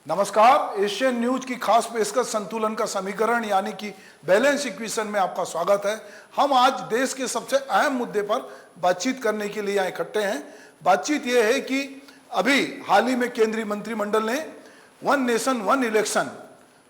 नमस्कार। Asian news की खास पेशकश संतुलन का समीकरण यानी कि बैलेंस इक्वेशन में आपका स्वागत है। हम आज देश के सबसे अहम मुद्दे पर बातचीत करने के लिए यहाँ इकट्ठे हैं। बातचीत ये है कि अभी हाल ही में केंद्रीय मंत्रिमंडल ने वन नेशन वन इलेक्शन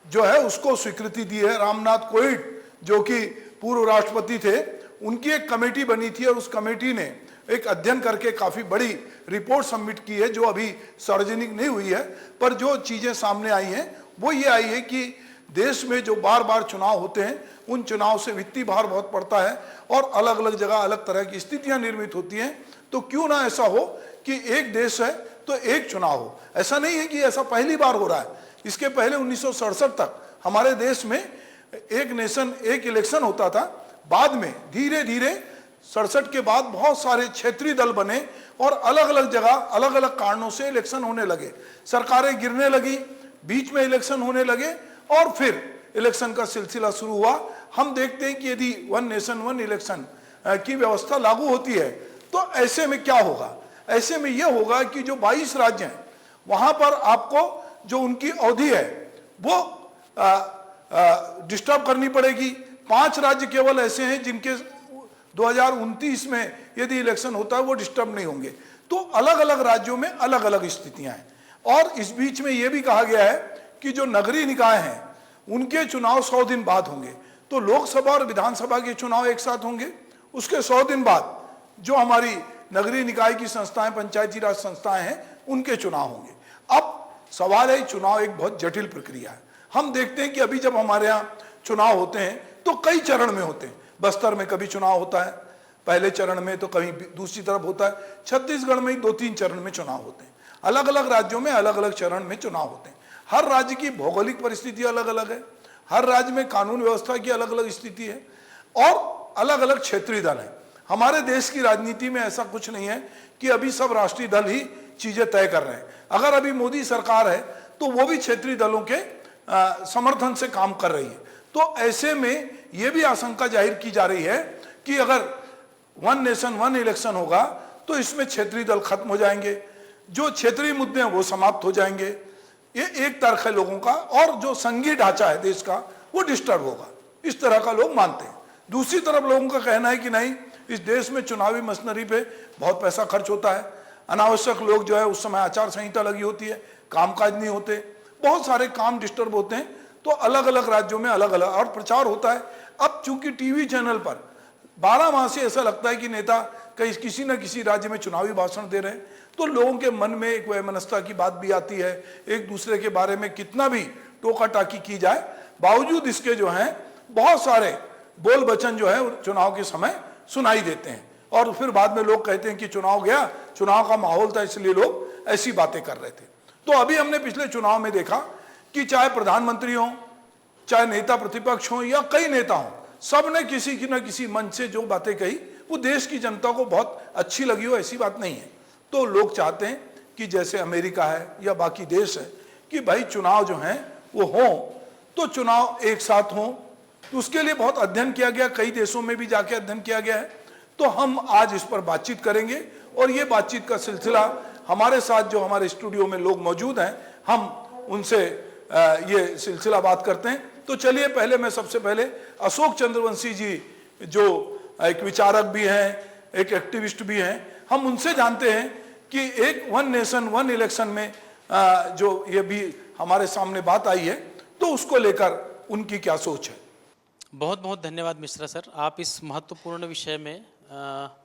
जो है उसको स्वीकृति दी है। रामनाथ कोविंद जो कि पूर्व राष्ट्रपति थे, उनकी एक कमेटी बनी थी और उस कमेटी ने एक अध्ययन करके काफी बड़ी रिपोर्ट सबमिट की है, जो अभी सार्वजनिक नहीं हुई है। पर जो चीजें सामने आई हैं वो ये आई है कि देश में जो बार बार चुनाव होते हैं, उन चुनाव से वित्तीय भार बहुत पड़ता है और अलग अलग जगह अलग तरह की स्थितियां निर्मित होती हैं। तो क्यों ना ऐसा हो कि एक देश है तो एक चुनाव हो। ऐसा नहीं है कि ऐसा पहली बार हो रहा है। इसके पहले 1967 तक हमारे देश में एक नेशन एक इलेक्शन होता था। बाद में धीरे धीरे 67 के बाद बहुत सारे क्षेत्रीय दल बने और अलग अलग जगह अलग अलग कारणों से इलेक्शन होने लगे। सरकारें गिरने लगी, बीच में इलेक्शन होने लगे और फिर इलेक्शन का सिलसिला शुरू हुआ। हम देखते हैं कि यदि वन नेशन वन इलेक्शन की व्यवस्था लागू होती है तो ऐसे में क्या होगा। ऐसे में यह होगा कि जो 22 राज्य हैं वहां पर आपको जो उनकी अवधि है वो डिस्टर्ब करनी पड़ेगी। 5 राज्य केवल ऐसे हैं जिनके 2029 में यदि इलेक्शन होता है वो डिस्टर्ब नहीं होंगे। तो अलग अलग राज्यों में अलग अलग स्थितियां हैं। और इस बीच में यह भी कहा गया है कि जो नगरीय निकाय हैं उनके चुनाव 100 दिन बाद होंगे। तो लोकसभा और विधानसभा के चुनाव एक साथ होंगे, उसके 100 दिन बाद जो हमारी नगरीय निकाय की संस्थाएं, पंचायती राज संस्थाएं हैं, उनके चुनाव होंगे। अब सवाल है, चुनाव एक बहुत जटिल प्रक्रिया है। हम देखते हैं कि अभी जब हमारे यहाँ चुनाव होते हैं तो कई चरण में होते हैं। बस्तर में कभी चुनाव होता है पहले चरण में, तो कहीं दूसरी तरफ होता है। छत्तीसगढ़ में 2-3 चरण में चुनाव होते हैं। अलग अलग राज्यों में अलग अलग चरण में चुनाव होते हैं। हर राज्य की भौगोलिक परिस्थिति अलग अलग है, हर राज्य में कानून व्यवस्था की अलग अलग स्थिति है और अलग अलग क्षेत्रीय दल है। हमारे देश की राजनीति में ऐसा कुछ नहीं है कि अभी सब राष्ट्रीय दल ही चीजें तय कर रहे हैं। अगर अभी मोदी सरकार है तो वो भी क्षेत्रीय दलों के समर्थन से काम कर रही है। तो ऐसे में यह भी आशंका जाहिर की जा रही है कि अगर वन नेशन वन इलेक्शन होगा तो इसमें क्षेत्रीय दल खत्म हो जाएंगे, जो क्षेत्रीय मुद्दे हैं वो समाप्त हो जाएंगे। ये एक तर्क है लोगों का, और जो संघीय ढांचा है देश का वो डिस्टर्ब होगा, इस तरह का लोग मानते हैं। दूसरी तरफ लोगों का कहना है कि नहीं, इस देश में चुनावी मशीनरी पे बहुत पैसा खर्च होता है, अनावश्यक लोग जो है उस समय आचार संहिता लगी होती है, कामकाज नहीं होते, बहुत सारे काम डिस्टर्ब होते हैं। तो अलग अलग राज्यों में अलग अलग और प्रचार होता है। अब चूंकि टीवी चैनल पर 12 माह से ऐसा लगता है कि नेता कहीं किसी न किसी राज्य में चुनावी भाषण दे रहे हैं, तो लोगों के मन में एक वैमनस्यता की बात भी आती है। एक दूसरे के बारे में कितना भी टोका टाकी की जाए, बावजूद इसके जो है बहुत सारे बोल वचन जो है चुनाव के समय सुनाई देते हैं और फिर बाद में लोग कहते हैं कि चुनाव गया, चुनाव का माहौल था इसलिए लोग ऐसी बातें कर रहे थे। तो अभी हमने पिछले चुनाव में देखा कि चाहे प्रधानमंत्री हो, चाहे नेता प्रतिपक्ष हो या कई नेता हो, सब ने किसी की न किसी मंच से जो बातें कही वो देश की जनता को बहुत अच्छी लगी हो, ऐसी बात नहीं है। तो लोग चाहते हैं कि जैसे अमेरिका है या बाकी देश है कि भाई चुनाव जो हैं वो हो, तो चुनाव एक साथ हो। तो उसके लिए बहुत अध्ययन किया गया, कई देशों में भी जाके अध्ययन किया गया है। तो हम आज इस पर बातचीत करेंगे और ये बातचीत का सिलसिला हमारे साथ जो हमारे स्टूडियो में लोग मौजूद हैं, हम उनसे ये सिलसिला बात करते हैं। तो चलिए, पहले मैं सबसे पहले अशोक चंद्रवंशी जी जो एक विचारक भी हैं, एक एक्टिविस्ट भी हैं, हम उनसे जानते हैं कि एक वन नेशन वन इलेक्शन में जो ये भी हमारे सामने बात आई है, तो उसको लेकर उनकी क्या सोच है। बहुत बहुत धन्यवाद मिश्रा सर, आप इस महत्वपूर्ण विषय में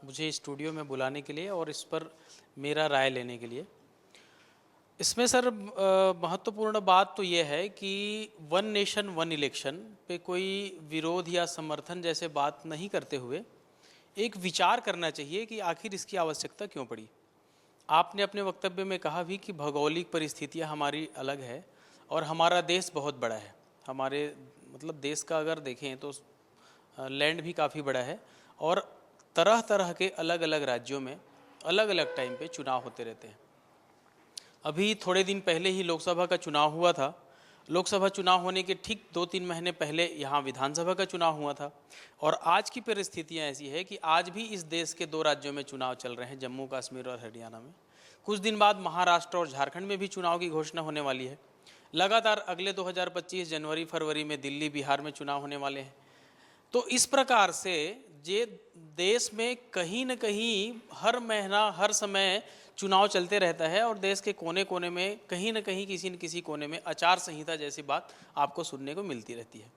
मुझे स्टूडियो में बुलाने के लिए और इस पर मेरा राय लेने के लिए। इसमें सर महत्वपूर्ण बात तो ये है कि वन नेशन वन इलेक्शन पे कोई विरोध या समर्थन जैसे बात नहीं करते हुए एक विचार करना चाहिए कि आखिर इसकी आवश्यकता क्यों पड़ी। आपने अपने वक्तव्य में कहा भी कि भौगोलिक परिस्थितियां हमारी अलग है और हमारा देश बहुत बड़ा है। हमारे मतलब देश का अगर देखें तो लैंड भी काफ़ी बड़ा है और तरह तरह के अलग अलग राज्यों में अलग अलग टाइम पे चुनाव होते रहते हैं। अभी थोड़े दिन पहले ही लोकसभा का चुनाव हुआ था। लोकसभा चुनाव होने के ठीक 2-3 महीने पहले यहाँ विधानसभा का चुनाव हुआ था। और आज की परिस्थितियाँ ऐसी है कि आज भी इस देश के 2 राज्यों में चुनाव चल रहे हैं, जम्मू कश्मीर और हरियाणा में। कुछ दिन बाद महाराष्ट्र और झारखंड में भी चुनाव की घोषणा होने वाली है। लगातार अगले 2025 जनवरी फरवरी में दिल्ली बिहार में चुनाव होने वाले हैं। तो इस प्रकार से ये देश में कहीं न कहीं हर महीना हर समय चुनाव चलते रहता है और देश के कोने कोने में कहीं न कहीं किसी न किसी कोने में आचार संहिता जैसी बात आपको सुनने को मिलती रहती है।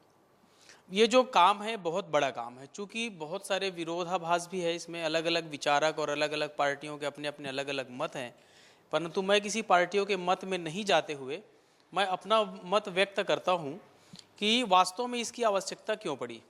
ये जो काम है बहुत बड़ा काम है, चूँकि बहुत सारे विरोधाभास भी है इसमें, अलग अलग विचारक और अलग अलग पार्टियों के अपने अपने अलग अलग मत हैं, परंतु मैं किसी पार्टियों के मत में नहीं जाते हुए मैं अपना मत व्यक्त करता हूँ कि वास्तव में इसकी आवश्यकता क्यों पड़ी।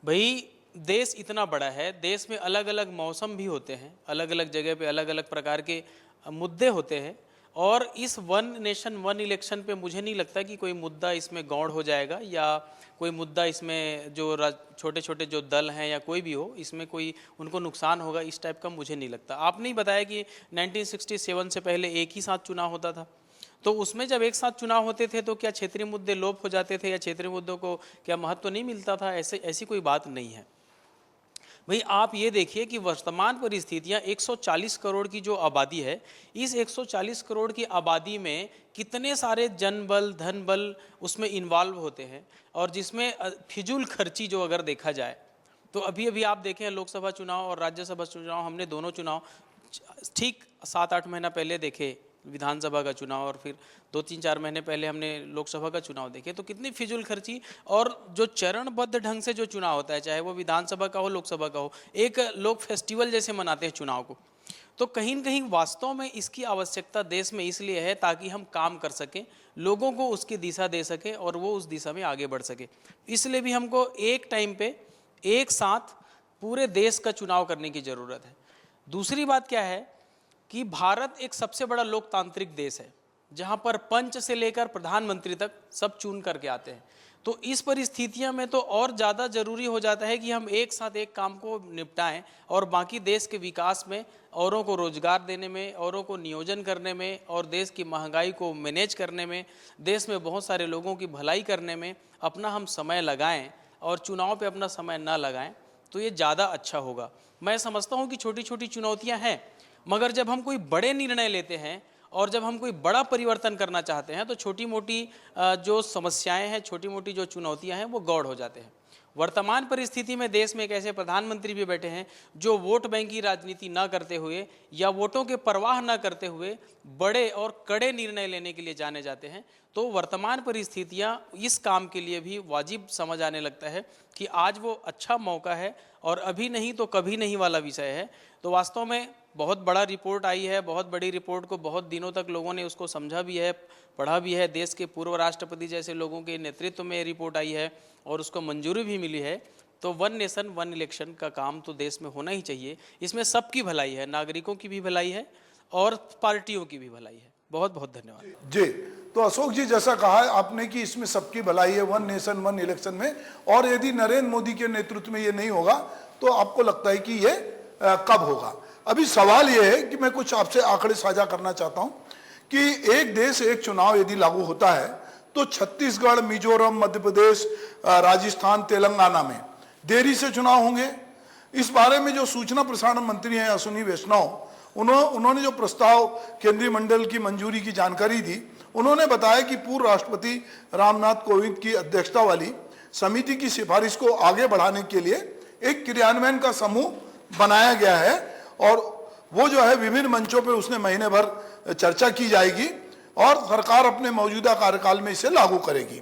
भाई देश इतना बड़ा है, देश में अलग अलग मौसम भी होते हैं, अलग अलग जगह पे अलग अलग प्रकार के मुद्दे होते हैं, और इस वन नेशन वन इलेक्शन पे मुझे नहीं लगता कि कोई मुद्दा इसमें गौड़ हो जाएगा या कोई मुद्दा इसमें जो छोटे छोटे जो दल हैं या कोई भी हो इसमें कोई उनको नुकसान होगा, इस टाइप का मुझे नहीं लगता। आपने ही बताया कि 1967 से पहले एक ही साथ चुनाव होता था, तो उसमें जब एक साथ चुनाव होते थे तो क्या क्षेत्रीय मुद्दे लोप हो जाते थे या क्षेत्रीय मुद्दों को क्या महत्व नहीं मिलता था? ऐसी कोई बात नहीं है। भाई आप ये देखिए कि वर्तमान परिस्थितियां 140 करोड़ की जो आबादी है, इस 140 करोड़ की आबादी में कितने सारे जनबल धन बल उसमें इन्वॉल्व होते हैं, और जिसमें फिजूल खर्ची जो अगर देखा जाए तो अभी आप देखें लोकसभा चुनाव और राज्यसभा चुनाव, हमने दोनों चुनाव ठीक 7-8 महीना पहले देखे, विधानसभा का चुनाव, और फिर 2-3-4 महीने पहले हमने लोकसभा का चुनाव देखे, तो कितनी फिजूल खर्ची और जो चरणबद्ध ढंग से जो चुनाव होता है, चाहे वो विधानसभा का हो लोकसभा का हो, एक लोग फेस्टिवल जैसे मनाते हैं चुनाव को। तो कहीं न कहीं वास्तव में इसकी आवश्यकता देश में इसलिए है ताकि हम काम कर सकें, लोगों को उसकी दिशा दे सकें और वो उस दिशा में आगे बढ़ सके। इसलिए भी हमको एक टाइम पे एक साथ पूरे देश का चुनाव करने की ज़रूरत है। दूसरी बात क्या है कि भारत एक सबसे बड़ा लोकतांत्रिक देश है, जहां पर पंच से लेकर प्रधानमंत्री तक सब चुन करके आते हैं। तो इस परिस्थितियों में तो और ज़्यादा ज़रूरी हो जाता है कि हम एक साथ एक काम को निपटाएं और बाकी देश के विकास में, औरों को रोजगार देने में, औरों को नियोजन करने में, और देश की महंगाई को मैनेज करने में, देश में बहुत सारे लोगों की भलाई करने में अपना हम समय लगाएं और चुनाव पे अपना समय ना लगाएं, तो ये ज़्यादा अच्छा होगा। मैं समझता हूँ कि छोटी छोटी चुनौतियाँ हैं, मगर जब हम कोई बड़े निर्णय लेते हैं और जब हम कोई बड़ा परिवर्तन करना चाहते हैं तो छोटी मोटी जो समस्याएं हैं, छोटी मोटी जो चुनौतियां हैं वो गौड़ हो जाते हैं। वर्तमान परिस्थिति में देश में एक ऐसे प्रधानमंत्री भी बैठे हैं जो वोट बैंक की राजनीति ना करते हुए या वोटों के परवाह ना करते हुए बड़े और कड़े निर्णय लेने के लिए जाने जाते हैं। तो वर्तमान परिस्थितियां इस काम के लिए भी वाजिब समझ आने लगता है कि आज वो अच्छा मौका है और अभी नहीं तो कभी नहीं वाला विषय है। तो वास्तव में बहुत बड़ा रिपोर्ट आई है, बहुत बड़ी रिपोर्ट को बहुत दिनों तक लोगों ने उसको समझा भी है, पढ़ा भी है। देश के पूर्व राष्ट्रपति जैसे लोगों के नेतृत्व में रिपोर्ट आई है और उसको मंजूरी भी मिली है। तो वन नेशन वन इलेक्शन का काम तो देश में होना ही चाहिए। इसमें सबकी भलाई है, नागरिकों की भी भलाई है और पार्टियों की भी भलाई है। बहुत बहुत धन्यवाद जी। तो अशोक जी, जैसा कहा आपने कि इसमें सबकी भलाई है वन नेशन वन इलेक्शन में, और यदि नरेंद्र मोदी के नेतृत्व में ये नहीं होगा तो आपको लगता है कि ये कब होगा? अभी सवाल ये है कि मैं कुछ आपसे आंकड़े साझा करना चाहता हूं कि एक देश एक चुनाव यदि लागू होता है तो छत्तीसगढ़, मिजोरम, मध्य प्रदेश, राजस्थान, तेलंगाना में देरी से चुनाव होंगे। इस बारे में जो सूचना प्रसारण मंत्री हैं अश्विनी वैष्णव, उन्होंने जो प्रस्ताव केंद्रीय मंडल की मंजूरी की जानकारी दी, उन्होंने बताया कि पूर्व राष्ट्रपति रामनाथ कोविंद की अध्यक्षता वाली समिति की सिफारिश को आगे बढ़ाने के लिए एक क्रियान्वयन का समूह बनाया गया है और वो जो है विभिन्न मंचों पर उसने महीने भर चर्चा की जाएगी और सरकार अपने मौजूदा कार्यकाल में इसे लागू करेगी।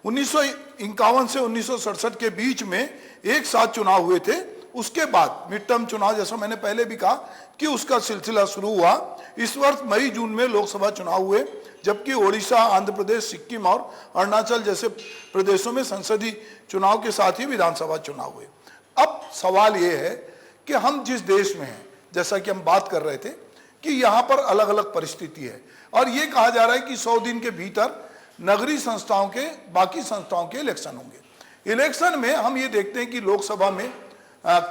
1951 से 1967 के बीच में एक साथ चुनाव हुए थे। उसके बाद मिड टर्म चुनाव, जैसा मैंने पहले भी कहा कि उसका सिलसिला शुरू हुआ। इस वर्ष मई जून में लोकसभा चुनाव हुए, जबकि ओडिशा, आंध्र प्रदेश, सिक्किम और अरुणाचल जैसे प्रदेशों में संसदीय चुनाव के साथ ही विधानसभा चुनाव हुए। अब सवाल ये है कि हम जिस देश में हैं, जैसा कि हम बात कर रहे थे कि यहाँ पर अलग अलग परिस्थिति है और ये कहा जा रहा है कि 100 दिन के भीतर नगरीय संस्थाओं के, बाकी संस्थाओं के इलेक्शन होंगे। इलेक्शन में हम ये देखते हैं कि लोकसभा में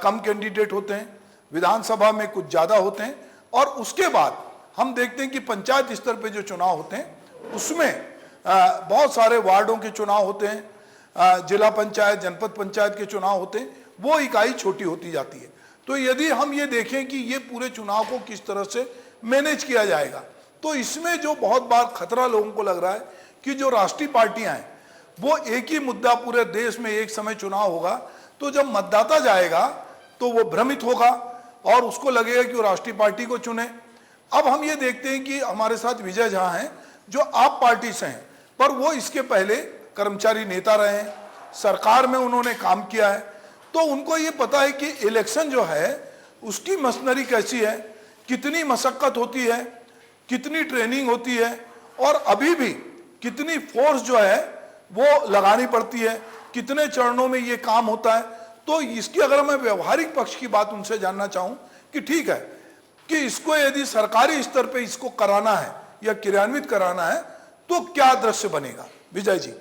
कम कैंडिडेट होते हैं, विधानसभा में कुछ ज़्यादा होते हैं, और उसके बाद हम देखते हैं कि पंचायत स्तर पे जो चुनाव होते हैं उसमें बहुत सारे वार्डों के चुनाव होते हैं, जिला पंचायत, जनपद पंचायत के चुनाव होते हैं, वो इकाई छोटी होती जाती है। तो यदि हम ये देखें कि ये पूरे चुनाव को किस तरह से मैनेज किया जाएगा, तो तो इसमें जो बहुत बार खतरा लोगों को लग रहा है कि जो राष्ट्रीय पार्टियां हैं वो एक ही मुद्दा पूरे देश में एक समय चुनाव होगा, तो जब मतदाता जाएगा तो वो भ्रमित होगा और उसको लगेगा कि वो राष्ट्रीय पार्टी को चुने। अब हम ये देखते हैं कि हमारे साथ विजय झा हैं जो आप पार्टी से हैं, पर वो इसके पहले कर्मचारी नेता रहे हैं, सरकार में उन्होंने काम किया है, तो उनको ये पता है कि इलेक्शन जो है उसकी मशीनरी कैसी है, कितनी मशक्कत होती है, कितनी ट्रेनिंग होती है और अभी भी कितनी फोर्स जो है वो लगानी पड़ती है, कितने चरणों में ये काम होता है। तो इसकी अगर मैं व्यवहारिक पक्ष की बात उनसे जानना चाहूं कि ठीक है कि इसको यदि सरकारी स्तर पे इसको कराना है या क्रियान्वित कराना है तो क्या दृश्य बनेगा? विजय जी।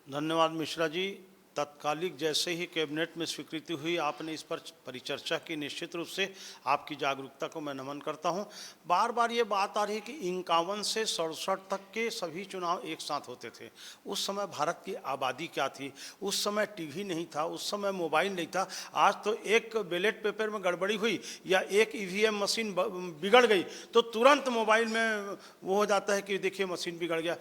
धन्यवाद मिश्रा जी। तत्कालिक जैसे ही कैबिनेट में स्वीकृति हुई आपने इस पर परिचर्चा की, निश्चित रूप से आपकी जागरूकता को मैं नमन करता हूं। बार बार ये बात आ रही है कि 51 से 67 तक के सभी चुनाव एक साथ होते थे। उस समय भारत की आबादी क्या थी, उस समय टीवी नहीं था, उस समय मोबाइल नहीं था। आज तो एक बैलेट पेपर में गड़बड़ी हुई या एक ईवीएम मशीन बिगड़ गई तो तुरंत मोबाइल में वो हो जाता है कि देखिए मशीन बिगड़ गया।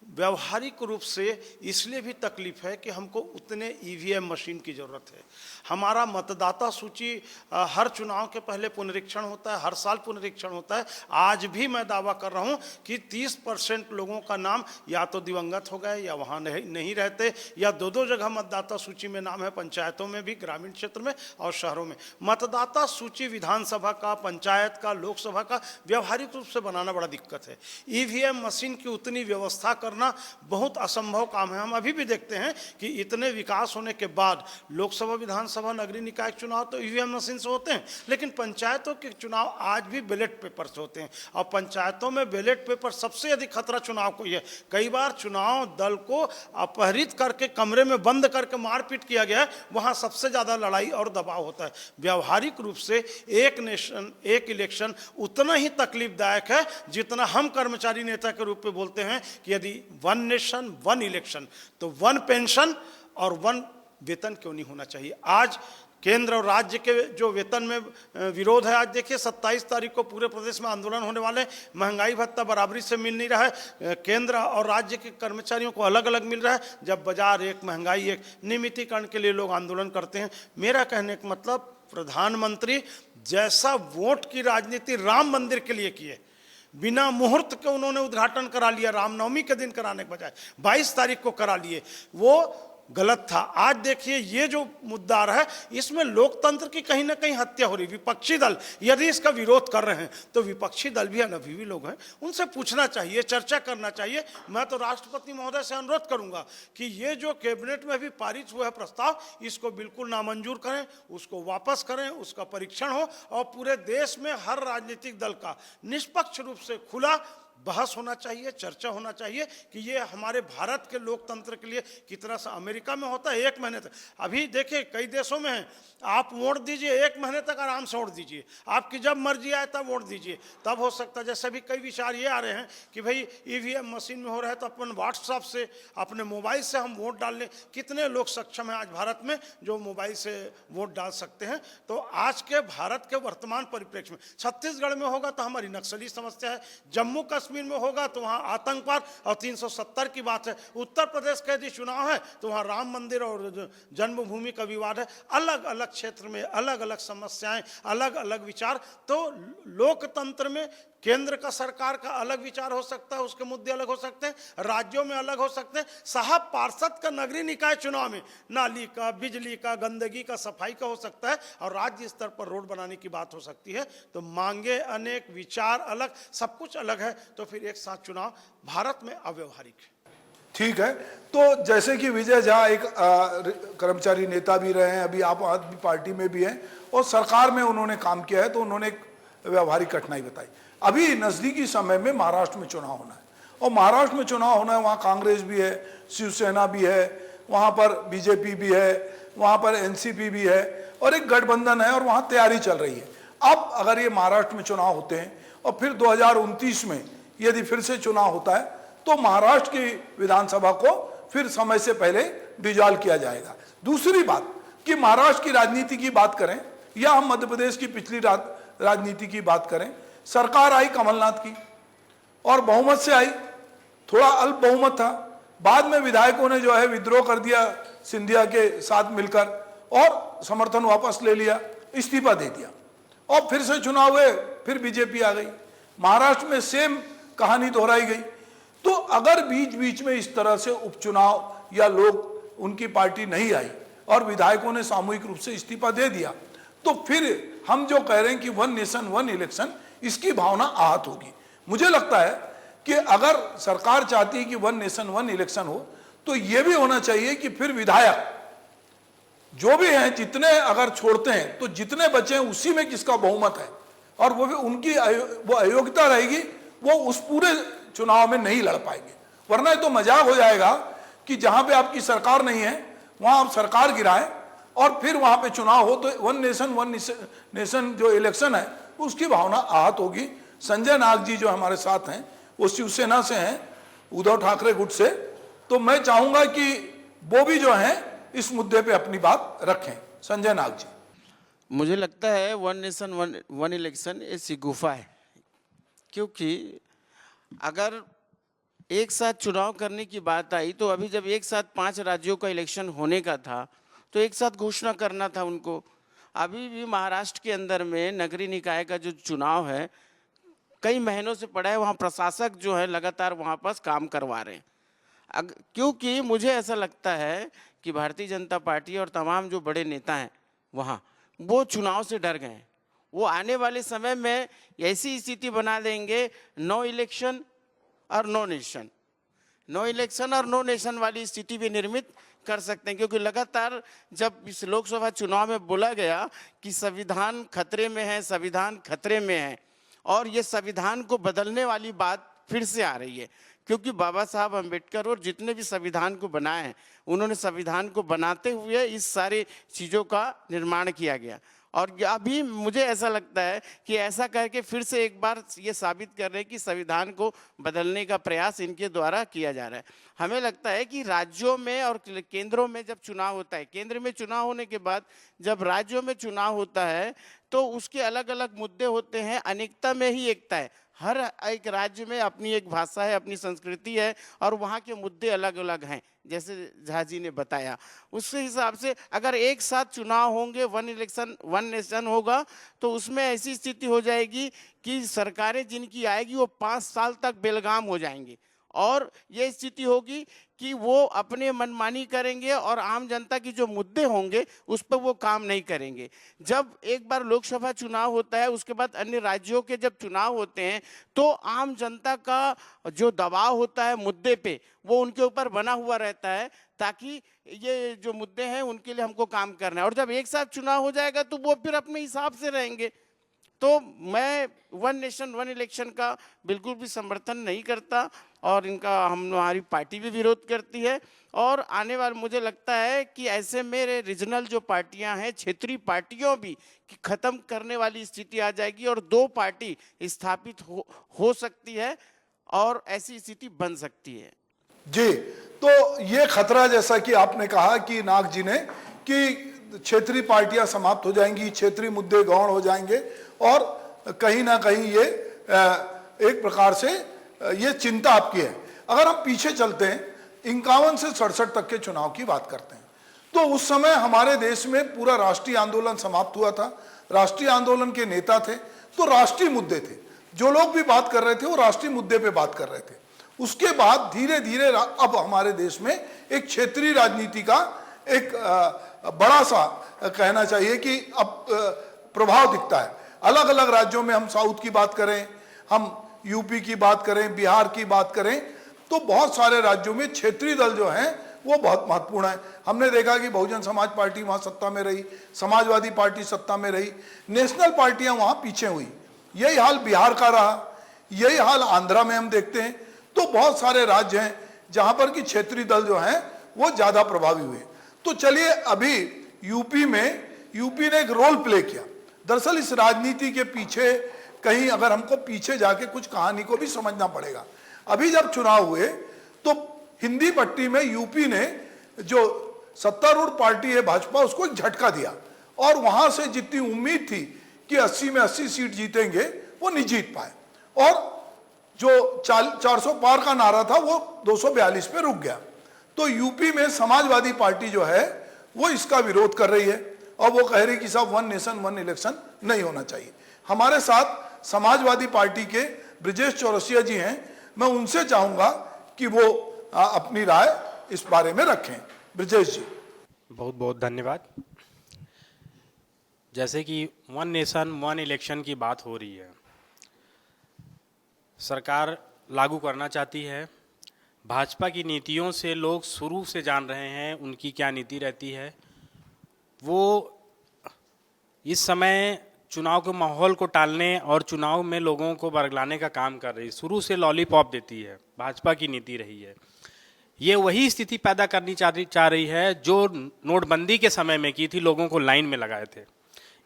व्यवहारिक रूप से इसलिए भी तकलीफ है कि हमको उतने ईवीएम मशीन की ज़रूरत है। हमारा मतदाता सूची हर चुनाव के पहले पुनरीक्षण होता है, हर साल पुनरीक्षण होता है। आज भी मैं दावा कर रहा हूं कि 30% लोगों का नाम या तो दिवंगत हो गए या वहां नहीं रहते या दो जगह मतदाता सूची में नाम है, पंचायतों में भी, ग्रामीण क्षेत्र में और शहरों में। मतदाता सूची विधानसभा का, पंचायत का, लोकसभा का व्यवहारिक रूप से बनाना बड़ा दिक्कत है। ईवीएम मशीन की उतनी व्यवस्था करना बहुत असंभव काम है। हम अभी भी देखते हैं कि इतने विकास होने के बाद लोकसभा, विधानसभा, नगरीय निकाय चुनाव तो ईवीएम मशीन से होते हैं, लेकिन पंचायतों के चुनाव आज भी बैलेट पेपर से होते हैं। और पंचायतों में बैलेट पेपर सबसे अधिक खतरा चुनाव को ही है। कई बार चुनाव दल को अपहरित करके कमरे में बंद करके मारपीट किया गया है, वहां सबसे ज्यादा लड़ाई और दबाव होता है। व्यवहारिक रूप से एक नेशन एक इलेक्शन उतना ही तकलीफदायक है जितना हम कर्मचारी नेता के रूप में बोलते हैं कि यदि वन नेशन वन इलेक्शन तो वन पेंशन और वन वेतन क्यों नहीं होना चाहिए। आज केंद्र और राज्य के जो वेतन में विरोध है, आज देखिए 27 तारीख को पूरे प्रदेश में आंदोलन होने वाले। महंगाई भत्ता बराबरी से मिल नहीं रहा है, केंद्र और राज्य के कर्मचारियों को अलग अलग मिल रहा है, जब बाजार एक, महंगाई एक। नियमितीकरण के लिए लोग आंदोलन करते हैं। मेरा कहने का मतलब, प्रधानमंत्री जैसा वोट की राजनीति राम मंदिर के लिए किए, बिना मुहूर्त के उन्होंने उद्घाटन करा लिया, रामनवमी के दिन कराने के बजाय 22 तारीख को करा लिए, वो गलत था। आज देखिए ये जो मुद्दा आ रहा है, इसमें लोकतंत्र की कहीं ना कहीं हत्या हो रही। विपक्षी दल यदि इसका विरोध कर रहे हैं तो विपक्षी दल भी अनुभवी लोग हैं, उनसे पूछना चाहिए, चर्चा करना चाहिए। मैं तो राष्ट्रपति महोदय से अनुरोध करूंगा कि ये जो कैबिनेट में भी पारित हुआ है प्रस्ताव, इसको बिल्कुल नामंजूर करें, उसको वापस करें, उसका परीक्षण हो और पूरे देश में हर राजनीतिक दल का निष्पक्ष रूप से खुला बहस होना चाहिए, चर्चा होना चाहिए कि ये हमारे भारत के लोकतंत्र के लिए कितना सा। अमेरिका में होता है 1 महीने तक, अभी देखिए कई देशों में है, आप वोट दीजिए 1 महीने तक आराम से वोट दीजिए, आपकी जब मर्जी आए तब वोट दीजिए, तब हो सकता है। जैसे भी कई विचार ये आ रहे हैं कि भाई ईवीएम मशीन में हो रहा है तो अपन व्हाट्सएप से, अपने मोबाइल से हम वोट डाल लें। कितने लोग सक्षम हैं आज भारत में जो मोबाइल से वोट डाल सकते हैं? तो आज के भारत के वर्तमान परिप्रेक्ष्य में छत्तीसगढ़ में होगा तो हमारी नक्सली समस्या है, जम्मू कश्मीर में होगा तो वहां आतंकवाद और 370 की बात है, उत्तर प्रदेश का यदि चुनाव है तो वहां राम मंदिर और जन्मभूमि का विवाद है। अलग अलग क्षेत्र में अलग अलग समस्याएं, अलग अलग विचार। तो लोकतंत्र में केंद्र का, सरकार का अलग विचार हो सकता है, उसके मुद्दे अलग हो सकते हैं, राज्यों में अलग हो सकते हैं। साहब पार्षद का नगरीय निकाय चुनाव में नाली का, बिजली का, गंदगी का, सफाई का हो सकता है और राज्य स्तर पर रोड बनाने की बात हो सकती है। तो मांगे अनेक, विचार अलग, सब कुछ अलग है, तो फिर एक साथ चुनाव भारत में अव्यवहारिक है। ठीक है, तो जैसे कि विजय झा एक कर्मचारी नेता भी रहे हैं, अभी आप आदमी पार्टी में भी हैं और सरकार में उन्होंने काम किया है, तो उन्होंने एक व्यवहारिक कठिनाई बताई। अभी नजदीकी समय में महाराष्ट्र में चुनाव होना है और महाराष्ट्र में चुनाव होना है, वहाँ कांग्रेस भी है, शिवसेना भी है, वहाँ पर बीजेपी भी है, वहाँ पर एनसीपी भी है और एक गठबंधन है और वहाँ तैयारी चल रही है। अब अगर ये महाराष्ट्र में चुनाव होते हैं और फिर 2029 में यदि फिर से चुनाव होता है तो महाराष्ट्र की विधानसभा को फिर समय से पहले डिजॉल्व किया जाएगा। दूसरी बात कि महाराष्ट्र की राजनीति की बात करें या हम मध्य प्रदेश की पिछली राजनीति की बात करें, सरकार आई कमलनाथ की, और बहुमत से आई, थोड़ा अल्प बहुमत था। बाद में विधायकों ने जो है विद्रोह कर दिया सिंधिया के साथ मिलकर और समर्थन वापस ले लिया, इस्तीफा दे दिया और फिर से चुनाव हुए, फिर बीजेपी आ गई। महाराष्ट्र में सेम कहानी दोहराई गई। तो अगर बीच बीच में इस तरह से उपचुनाव या लोग उनकी पार्टी नहीं आई और विधायकों ने सामूहिक रूप से इस्तीफा दे दिया, तो फिर हम जो कह रहे हैं कि वन नेशन वन इलेक्शन, इसकी भावना आहत होगी। मुझे लगता है कि अगर सरकार चाहती है कि वन नेशन वन इलेक्शन हो, तो यह भी होना चाहिए कि फिर विधायक जो भी हैं, जितने अगर छोड़ते हैं तो जितने बचे हैं उसी में किसका बहुमत है और वो भी उनकी वो अयोग्यता रहेगी, वो उस पूरे चुनाव में नहीं लड़ पाएंगे। वरना तो मजाक हो जाएगा कि जहां पे आपकी सरकार नहीं है वहां आप सरकार गिराएं और फिर वहां पे चुनाव हो, तो वन नेशन जो इलेक्शन है उसकी भावना आहत होगी। संजय नाग जी जो हमारे साथ हैं वो शिवसेना से हैं, उद्धव ठाकरे गुट से, तो मैं चाहूंगा कि वो भी जो है इस मुद्दे पे अपनी बात रखें। संजय नाग जी। मुझे लगता है वन नेशन वन इलेक्शन ये शिगुफा है, क्योंकि अगर एक साथ चुनाव करने की बात आई तो अभी जब एक साथ 5 राज्यों का इलेक्शन होने का था तो एक साथ घोषणा करना था उनको। अभी भी महाराष्ट्र के अंदर में नगरीय निकाय का जो चुनाव है कई महीनों से पड़ा है, वहाँ प्रशासक जो है लगातार वहाँ पर काम करवा रहे हैं। क्योंकि मुझे ऐसा लगता है कि भारतीय जनता पार्टी और तमाम जो बड़े नेता हैं वहाँ, वो चुनाव से डर गए हैं। वो आने वाले समय में ऐसी स्थिति बना देंगे नो इलेक्शन और नो नेशन, नो इलेक्शन और नो नेशन वाली स्थिति भी निर्मित कर सकते हैं। क्योंकि लगातार जब इस लोकसभा चुनाव में बोला गया कि संविधान खतरे में है, संविधान खतरे में है, और ये संविधान को बदलने वाली बात फिर से आ रही है। क्योंकि बाबा साहब अम्बेडकर और जितने भी संविधान को बनाए हैं, उन्होंने संविधान को बनाते हुए इस सारी चीज़ों का निर्माण किया गया। और अभी मुझे ऐसा लगता है कि ऐसा करके फिर से एक बार ये साबित कर रहे हैं कि संविधान को बदलने का प्रयास इनके द्वारा किया जा रहा है। हमें लगता है कि राज्यों में और केंद्रों में जब चुनाव होता है, केंद्र में चुनाव होने के बाद जब राज्यों में चुनाव होता है तो उसके अलग अलग मुद्दे होते हैं। अनेकता में ही एकता है। हर एक राज्य में अपनी एक भाषा है, अपनी संस्कृति है और वहाँ के मुद्दे अलग अलग हैं, जैसे झा जी ने बताया। उसके हिसाब से अगर एक साथ चुनाव होंगे, वन इलेक्शन वन नेशन होगा, तो उसमें ऐसी स्थिति हो जाएगी कि सरकारें जिनकी आएगी वो 5 साल तक बेलगाम हो जाएंगी और ये स्थिति होगी कि वो अपने मनमानी करेंगे और आम जनता की जो मुद्दे होंगे उस पर वो काम नहीं करेंगे। जब एक बार लोकसभा चुनाव होता है, उसके बाद अन्य राज्यों के जब चुनाव होते हैं, तो आम जनता का जो दबाव होता है मुद्दे पे, वो उनके ऊपर बना हुआ रहता है ताकि ये जो मुद्दे हैं उनके लिए हमको काम करना है। और जब एक साथ चुनाव हो जाएगा तो वो फिर अपने हिसाब से रहेंगे। तो मैं वन नेशन वन इलेक्शन का बिल्कुल भी समर्थन नहीं करता और इनका हमारी पार्टी भी विरोध करती है। और आने वाले मुझे लगता है कि ऐसे मेरे रीजनल जो पार्टियां हैं, क्षेत्रीय पार्टियों भी ख़त्म करने वाली स्थिति आ जाएगी और 2 पार्टी स्थापित हो सकती है और ऐसी स्थिति बन सकती है। जी, तो ये खतरा जैसा कि आपने कहा कि नाग जी ने, कि क्षेत्रीय पार्टियां समाप्त हो जाएंगी, क्षेत्रीय मुद्दे गौण हो जाएंगे और कहीं ना कहीं ये एक प्रकार से ये चिंता आपकी है। अगर हम पीछे चलते हैं, 51 से 67 तक के चुनाव की बात करते हैं, तो उस समय हमारे देश में पूरा राष्ट्रीय आंदोलन समाप्त हुआ था। राष्ट्रीय आंदोलन के नेता थे, तो राष्ट्रीय मुद्दे थे, जो लोग भी बात कर रहे थे वो राष्ट्रीय मुद्दे पे बात कर रहे थे। उसके बाद धीरे धीरे अब हमारे देश में एक क्षेत्रीय राजनीति का एक बड़ा सा कहना चाहिए कि अब प्रभाव दिखता है। अलग अलग राज्यों में, हम साउथ की बात करें, हम यूपी की बात करें, बिहार की बात करें, तो बहुत सारे राज्यों में क्षेत्रीय दल जो हैं वो बहुत महत्वपूर्ण है। हमने देखा कि बहुजन समाज पार्टी वहाँ सत्ता में रही, समाजवादी पार्टी सत्ता में रही, नेशनल पार्टियां वहाँ पीछे हुई। यही हाल बिहार का रहा, यही हाल आंध्रा में हम देखते हैं। तो बहुत सारे राज्य हैं जहाँ पर कि क्षेत्रीय दल जो हैं वो ज़्यादा प्रभावी हुए। तो चलिए, अभी यूपी ने एक रोल प्ले किया। दरअसल इस राजनीति के पीछे कहीं अगर हमको पीछे जाके कुछ कहानी को भी समझना पड़ेगा। अभी जब चुनाव हुए तो हिंदी पट्टी में यूपी ने जो सत्तारूढ़ पार्टी है भाजपा, उसको एक झटका दिया और वहां से जितनी उम्मीद थी कि 80 में 80 सीट जीतेंगे, वो नहीं जीत पाए। और जो 400 पार का नारा था वो 242 पे रुक गया। तो यूपी में समाजवादी पार्टी जो है वो इसका विरोध कर रही है और वो कह रही कि साहब 1 नेशन 1 इलेक्शन नहीं होना चाहिए। हमारे साथ समाजवादी पार्टी के ब्रिजेश चौरसिया जी हैं, मैं उनसे चाहूंगा कि वो अपनी राय इस बारे में रखें। ब्रिजेश जी। बहुत बहुत धन्यवाद। जैसे कि 1 नेशन 1 इलेक्शन की बात हो रही है, सरकार लागू करना चाहती है। भाजपा की नीतियों से लोग शुरू से जान रहे हैं उनकी क्या नीति रहती है। वो इस समय चुनाव के माहौल को टालने और चुनाव में लोगों को बरगलाने का काम कर रही है। शुरू से लॉलीपॉप देती है, भाजपा की नीति रही है। ये वही स्थिति पैदा करनी चाह रही है जो नोटबंदी के समय में की थी, लोगों को लाइन में लगाए थे।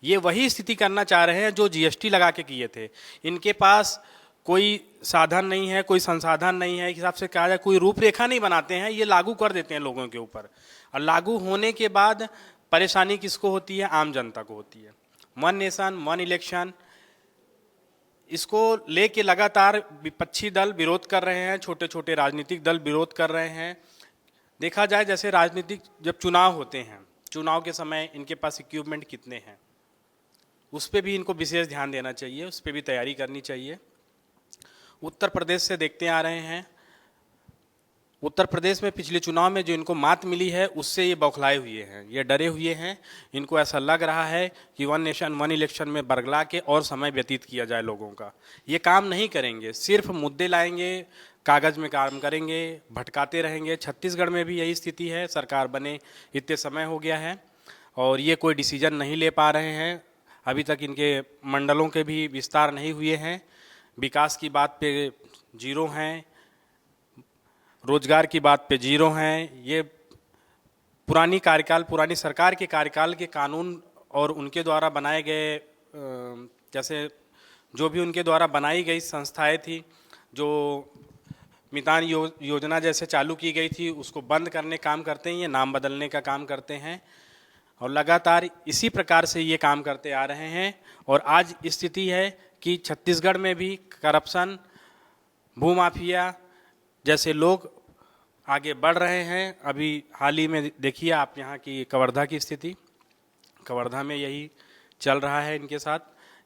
ये वही स्थिति करना चाह रहे हैं जो जीएसटी लगा के किए थे। इनके पास कोई साधन नहीं है, कोई संसाधन नहीं है, एक हिसाब से कहा जाए कोई रूपरेखा नहीं बनाते हैं, ये लागू कर देते हैं लोगों के ऊपर। और लागू होने के बाद परेशानी किसको होती है? आम जनता को होती है। 1 नेशन 1 इलेक्शन, इसको लेके लगातार विपक्षी दल विरोध कर रहे हैं, छोटे छोटे राजनीतिक दल विरोध कर रहे हैं। देखा जाए जैसे राजनीतिक जब चुनाव होते हैं, चुनाव के समय इनके पास इक्विपमेंट कितने हैं, उस पर भी इनको विशेष ध्यान देना चाहिए, उस पर भी तैयारी करनी चाहिए। उत्तर प्रदेश से देखते आ रहे हैं, उत्तर प्रदेश में पिछले चुनाव में जो इनको मात मिली है उससे ये बौखलाए हुए हैं, ये डरे हुए हैं। इनको ऐसा लग रहा है कि 1 नेशन 1 इलेक्शन में बरगला के और समय व्यतीत किया जाए लोगों का। ये काम नहीं करेंगे, सिर्फ मुद्दे लाएंगे, कागज़ में काम करेंगे, भटकाते रहेंगे। छत्तीसगढ़ में भी यही स्थिति है, सरकार बने इतने समय हो गया है और ये कोई डिसीजन नहीं ले पा रहे हैं। अभी तक इनके मंडलों के भी विस्तार नहीं हुए हैं, विकास की बात पे जीरो हैं, रोजगार की बात पे जीरो हैं। ये पुरानी सरकार के कार्यकाल के कानून और उनके द्वारा बनाए गए जैसे जो भी उनके द्वारा बनाई गई संस्थाएं थी, जो मितान योजना जैसे चालू की गई थी, उसको बंद करने काम करते हैं, ये नाम बदलने का काम करते हैं और लगातार इसी प्रकार से ये काम करते आ रहे हैं। और आज स्थिति है कि छत्तीसगढ़ में भी करप्शन, भूमाफिया जैसे लोग आगे बढ़ रहे हैं। अभी हाल ही में देखिए आप यहाँ की कवर्धा की स्थिति, कवर्धा में यही चल रहा है इनके साथ।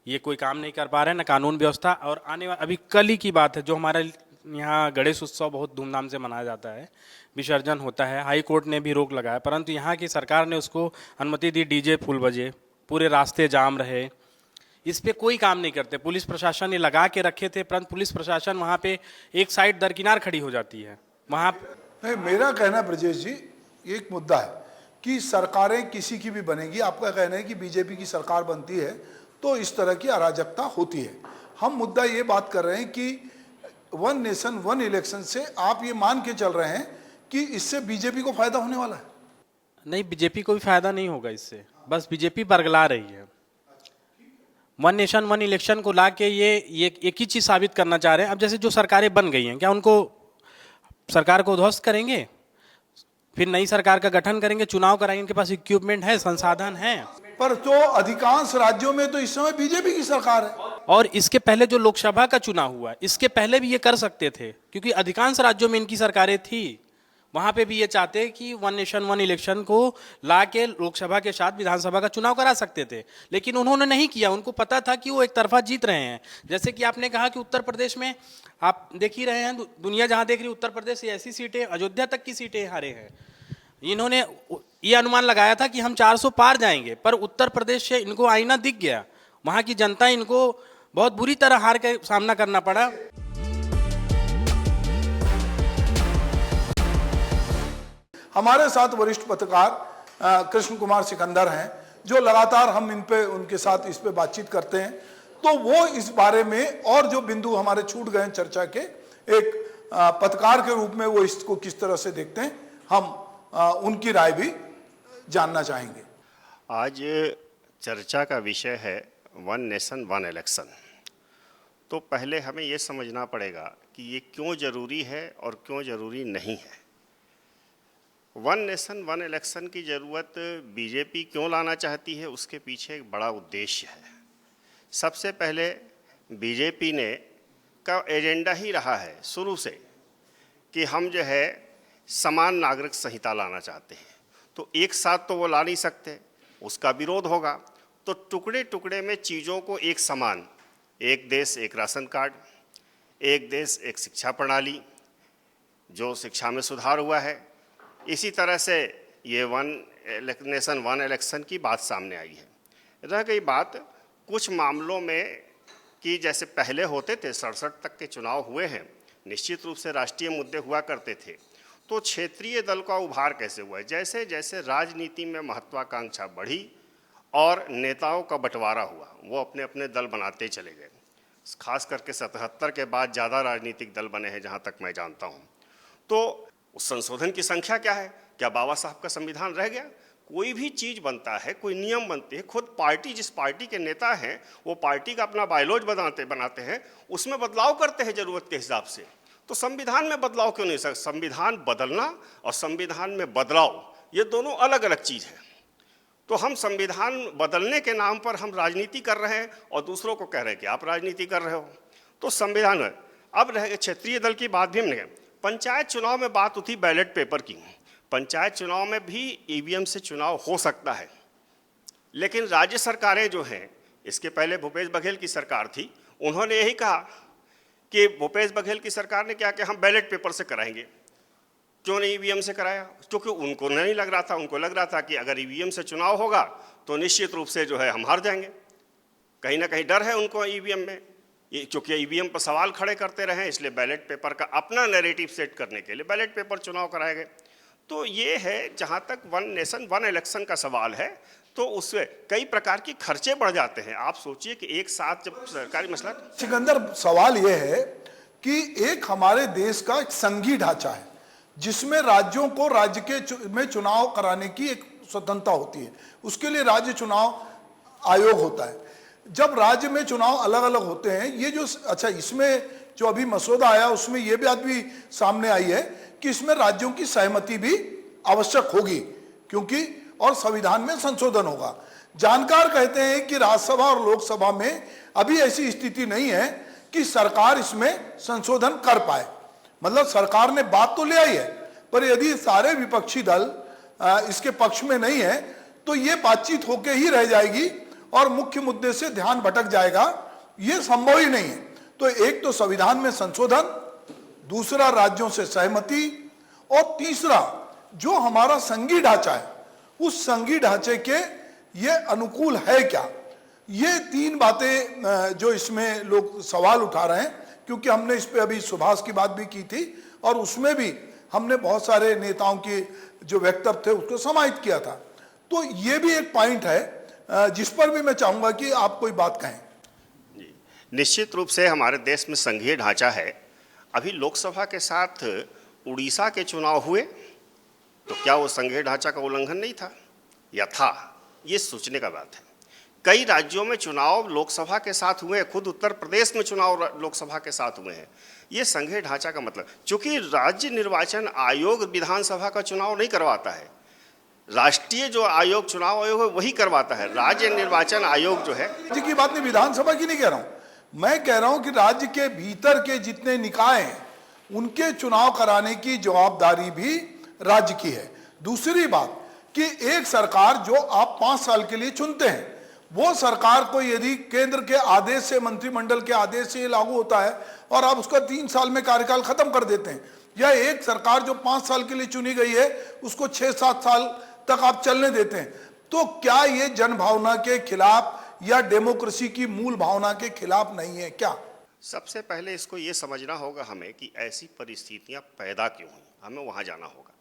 ये कोई काम नहीं कर पा रहे हैं, न कानून व्यवस्था। और आने वाले अभी कल ही की बात है, जो हमारा यहाँ गणेश उत्सव बहुत धूमधाम से मनाया जाता है, विसर्जन होता है, हाई कोर्ट ने भी रोक लगाया, परंतु यहाँ की सरकार ने उसको अनुमति दी। डीजे फुल बजे, पूरे रास्ते जाम रहे, इस पे कोई काम नहीं करते। पुलिस प्रशासन ने लगा के रखे थे, परंतु पुलिस प्रशासन वहाँ पे एक साइड दरकिनार खड़ी हो जाती है। वहाँ नहीं, मेरा कहना ब्रजेश जी, एक मुद्दा है कि सरकारें किसी की भी बनेगी, आपका कहना है कि बीजेपी की सरकार बनती है तो इस तरह की अराजकता होती है। हम मुद्दा ये बात कर रहे हैं कि 1 नेशन 1 इलेक्शन से आप ये मान के चल रहे हैं कि इससे बीजेपी को फायदा होने वाला है? नहीं, बीजेपी को भी फायदा नहीं होगा इससे, बस बीजेपी बरगला रही है। 1 नेशन 1 इलेक्शन को ला के ये एक ही चीज साबित करना चाह रहे हैं। अब जैसे जो सरकारें बन गई हैं, क्या उनको सरकार को ध्वस्त करेंगे, फिर नई सरकार का गठन करेंगे, चुनाव कराएंगे? इनके पास इक्विपमेंट है, संसाधन है। पर तो अधिकांश राज्यों में तो इस समय बीजेपी की सरकार है। और इसके पहले जो लोकसभा का चुनाव हुआ, इसके पहले भी ये कर सकते थे, क्योंकि अधिकांश राज्यों में इनकी सरकारें थी। वहां पे भी ये चाहते कि 1 नेशन 1 इलेक्शन को ला के लोकसभा के साथ विधानसभा का चुनाव करा सकते थे, लेकिन उन्होंने नहीं किया। उनको पता था कि वो एक तरफा जीत रहे हैं। जैसे कि आपने कहा कि उत्तर प्रदेश में आप देख ही रहे हैं, दुनिया जहां देख रही, उत्तर प्रदेश से ऐसी सीटें, अयोध्या तक की सीटें हारे हैं। इन्होंने ये अनुमान लगाया था कि हम 400 पार जाएंगे, पर उत्तर प्रदेश से इनको आईना दिख गया। वहां की जनता इनको बहुत बुरी तरह हार का सामना करना पड़ा। हमारे साथ वरिष्ठ पत्रकार कृष्ण कुमार सिकंदर हैं, जो लगातार हम इन पे उनके साथ इस पे बातचीत करते हैं। तो वो इस बारे में और जो बिंदु हमारे छूट गए चर्चा के, एक पत्रकार के रूप में वो इसको किस तरह से देखते हैं, हम उनकी राय भी जानना चाहेंगे। आज चर्चा का विषय है 1 नेशन 1 इलेक्शन। तो पहले हमें ये समझना पड़ेगा कि ये क्यों ज़रूरी है और क्यों ज़रूरी नहीं है। 1 नेशन 1 इलेक्शन की ज़रूरत बीजेपी क्यों लाना चाहती है, उसके पीछे एक बड़ा उद्देश्य है। सबसे पहले बीजेपी ने का एजेंडा ही रहा है शुरू से कि हम जो है समान नागरिक संहिता लाना चाहते हैं। तो एक साथ तो वो ला नहीं सकते, उसका विरोध होगा। तो टुकड़े टुकड़े में चीज़ों को एक समान, एक देश एक राशन कार्ड, एक देश एक शिक्षा प्रणाली, जो शिक्षा में सुधार हुआ है, इसी तरह से ये वन नेशन वन इलेक्शन की बात सामने आई है। रह गई बात कुछ मामलों में कि जैसे पहले होते थे 67 तक के चुनाव हुए हैं, निश्चित रूप से राष्ट्रीय मुद्दे हुआ करते थे, तो क्षेत्रीय दल का उभार कैसे हुआ है? जैसे जैसे राजनीति में महत्वाकांक्षा बढ़ी और नेताओं का बंटवारा हुआ, वो अपने अपने दल बनाते चले गए। खास करके 77 के बाद ज़्यादा राजनीतिक दल बने हैं जहाँ तक मैं जानता हूँ। तो उस संशोधन की संख्या क्या है? क्या बाबा साहब का संविधान रह गया? कोई भी चीज़ बनता है, कोई नियम बनते हैं, खुद पार्टी जिस पार्टी के नेता हैं वो पार्टी का अपना बायलॉज बनाते हैं, उसमें बदलाव करते हैं ज़रूरत के हिसाब से। तो संविधान में बदलाव क्यों नहीं सकता? संविधान बदलना और संविधान में बदलाव ये दोनों अलग अलग चीज़ है। तो हम संविधान बदलने के नाम पर हम राजनीति कर रहे हैं और दूसरों को कह रहे हैं कि आप राजनीति कर रहे हो। तो संविधान में अब रह क्षेत्रीय दल की बात भी हमने, पंचायत चुनाव में बात उठी बैलेट पेपर की। पंचायत चुनाव में भी ईवीएम से चुनाव हो सकता है, लेकिन राज्य सरकारें जो हैं, इसके पहले भूपेश बघेल की सरकार थी, उन्होंने यही कहा कि भूपेश बघेल की सरकार ने क्या कि हम बैलेट पेपर से कराएंगे। क्यों नहीं ईवीएम से कराया? क्योंकि उनको नहीं लग रहा था, उनको लग रहा था कि अगर ईवीएम से चुनाव होगा तो निश्चित रूप से जो है हम हार जाएंगे। कहीं ना कहीं डर है उनको ईवीएम में, क्योंकि ईवीएम पर सवाल खड़े करते रहे, इसलिए बैलेट पेपर का अपना नैरेटिव सेट करने के लिए बैलेट पेपर चुनाव कराए गए। तो ये है, जहाँ तक वन नेशन वन इलेक्शन का सवाल है, तो उससे कई प्रकार की खर्चे बढ़ जाते हैं। आप सोचिए कि एक साथ जब सरकारी मसला, सिकंदर, सवाल यह है कि एक हमारे देश का एक संघीय ढांचा है जिसमें राज्यों को राज्य के में चुनाव कराने की एक स्वतंत्रता होती है, उसके लिए राज्य चुनाव आयोग होता है। जब राज्य में चुनाव अलग अलग होते हैं, ये जो अच्छा इसमें जो अभी मसौदा आया उसमें ये बात भी सामने आई है कि इसमें राज्यों की सहमति भी आवश्यक होगी, क्योंकि और संविधान में संशोधन होगा। जानकार कहते हैं कि राज्यसभा और लोकसभा में अभी ऐसी स्थिति नहीं है कि सरकार इसमें संशोधन कर पाए। मतलब सरकार ने बात तो ले आई है, पर यदि सारे विपक्षी दल इसके पक्ष में नहीं है तो ये बातचीत होके ही रह जाएगी और मुख्य मुद्दे से ध्यान भटक जाएगा। ये संभव ही नहीं है। तो एक तो संविधान में संशोधन, दूसरा राज्यों से सहमति, और तीसरा जो हमारा संघीय ढांचा है उस संघीय ढांचे के ये अनुकूल है क्या। ये तीन बातें जो इसमें लोग सवाल उठा रहे हैं, क्योंकि हमने इस पे अभी सुभाष की बात भी की थी और उसमें भी हमने बहुत सारे नेताओं के जो वक्तव्य थे उसको समाहित किया था। तो ये भी एक पॉइंट है जिस पर भी मैं चाहूंगा कि आप कोई बात कहें। निश्चित रूप से हमारे देश में संघीय ढांचा है। अभी लोकसभा के साथ उड़ीसा के चुनाव हुए तो क्या वो संघीय ढांचा का उल्लंघन नहीं था या था? ये सोचने का बात है। कई राज्यों में चुनाव लोकसभा के साथ हुए हैं, खुद उत्तर प्रदेश में चुनाव लोकसभा के साथ हुए हैं। ये संघीय ढांचा का मतलब, चूंकि राज्य निर्वाचन आयोग विधानसभा का चुनाव नहीं करवाता है, राष्ट्रीय जो आयोग चुनाव आयोग है वही करवाता है। राज्य निर्वाचन आयोग जो है, राज्य की बात नहीं, विधानसभा की नहीं कह रहा हूं, मैं कह रहा हूं कि राज्य के भीतर के जितने निकाय हैं उनके चुनाव कराने की जवाबदारी भी राज्य की है। दूसरी बात कि एक सरकार जो आप 5 साल के लिए चुनते हैं, वो सरकार को यदि केंद्र के आदेश से, मंत्रिमंडल के आदेश से लागू होता है और आप उसका 3 साल में कार्यकाल खत्म कर देते हैं, या एक सरकार जो 5 साल के लिए चुनी गई है उसको 6-7 साल तक आप चलने देते हैं, तो क्या ये जनभावना के खिलाफ या डेमोक्रेसी की मूल भावना के खिलाफ नहीं है क्या? सबसे पहले इसको ये समझना होगा हमें कि ऐसी परिस्थितियां पैदा क्यों हुई। हमें वहां जाना होगा।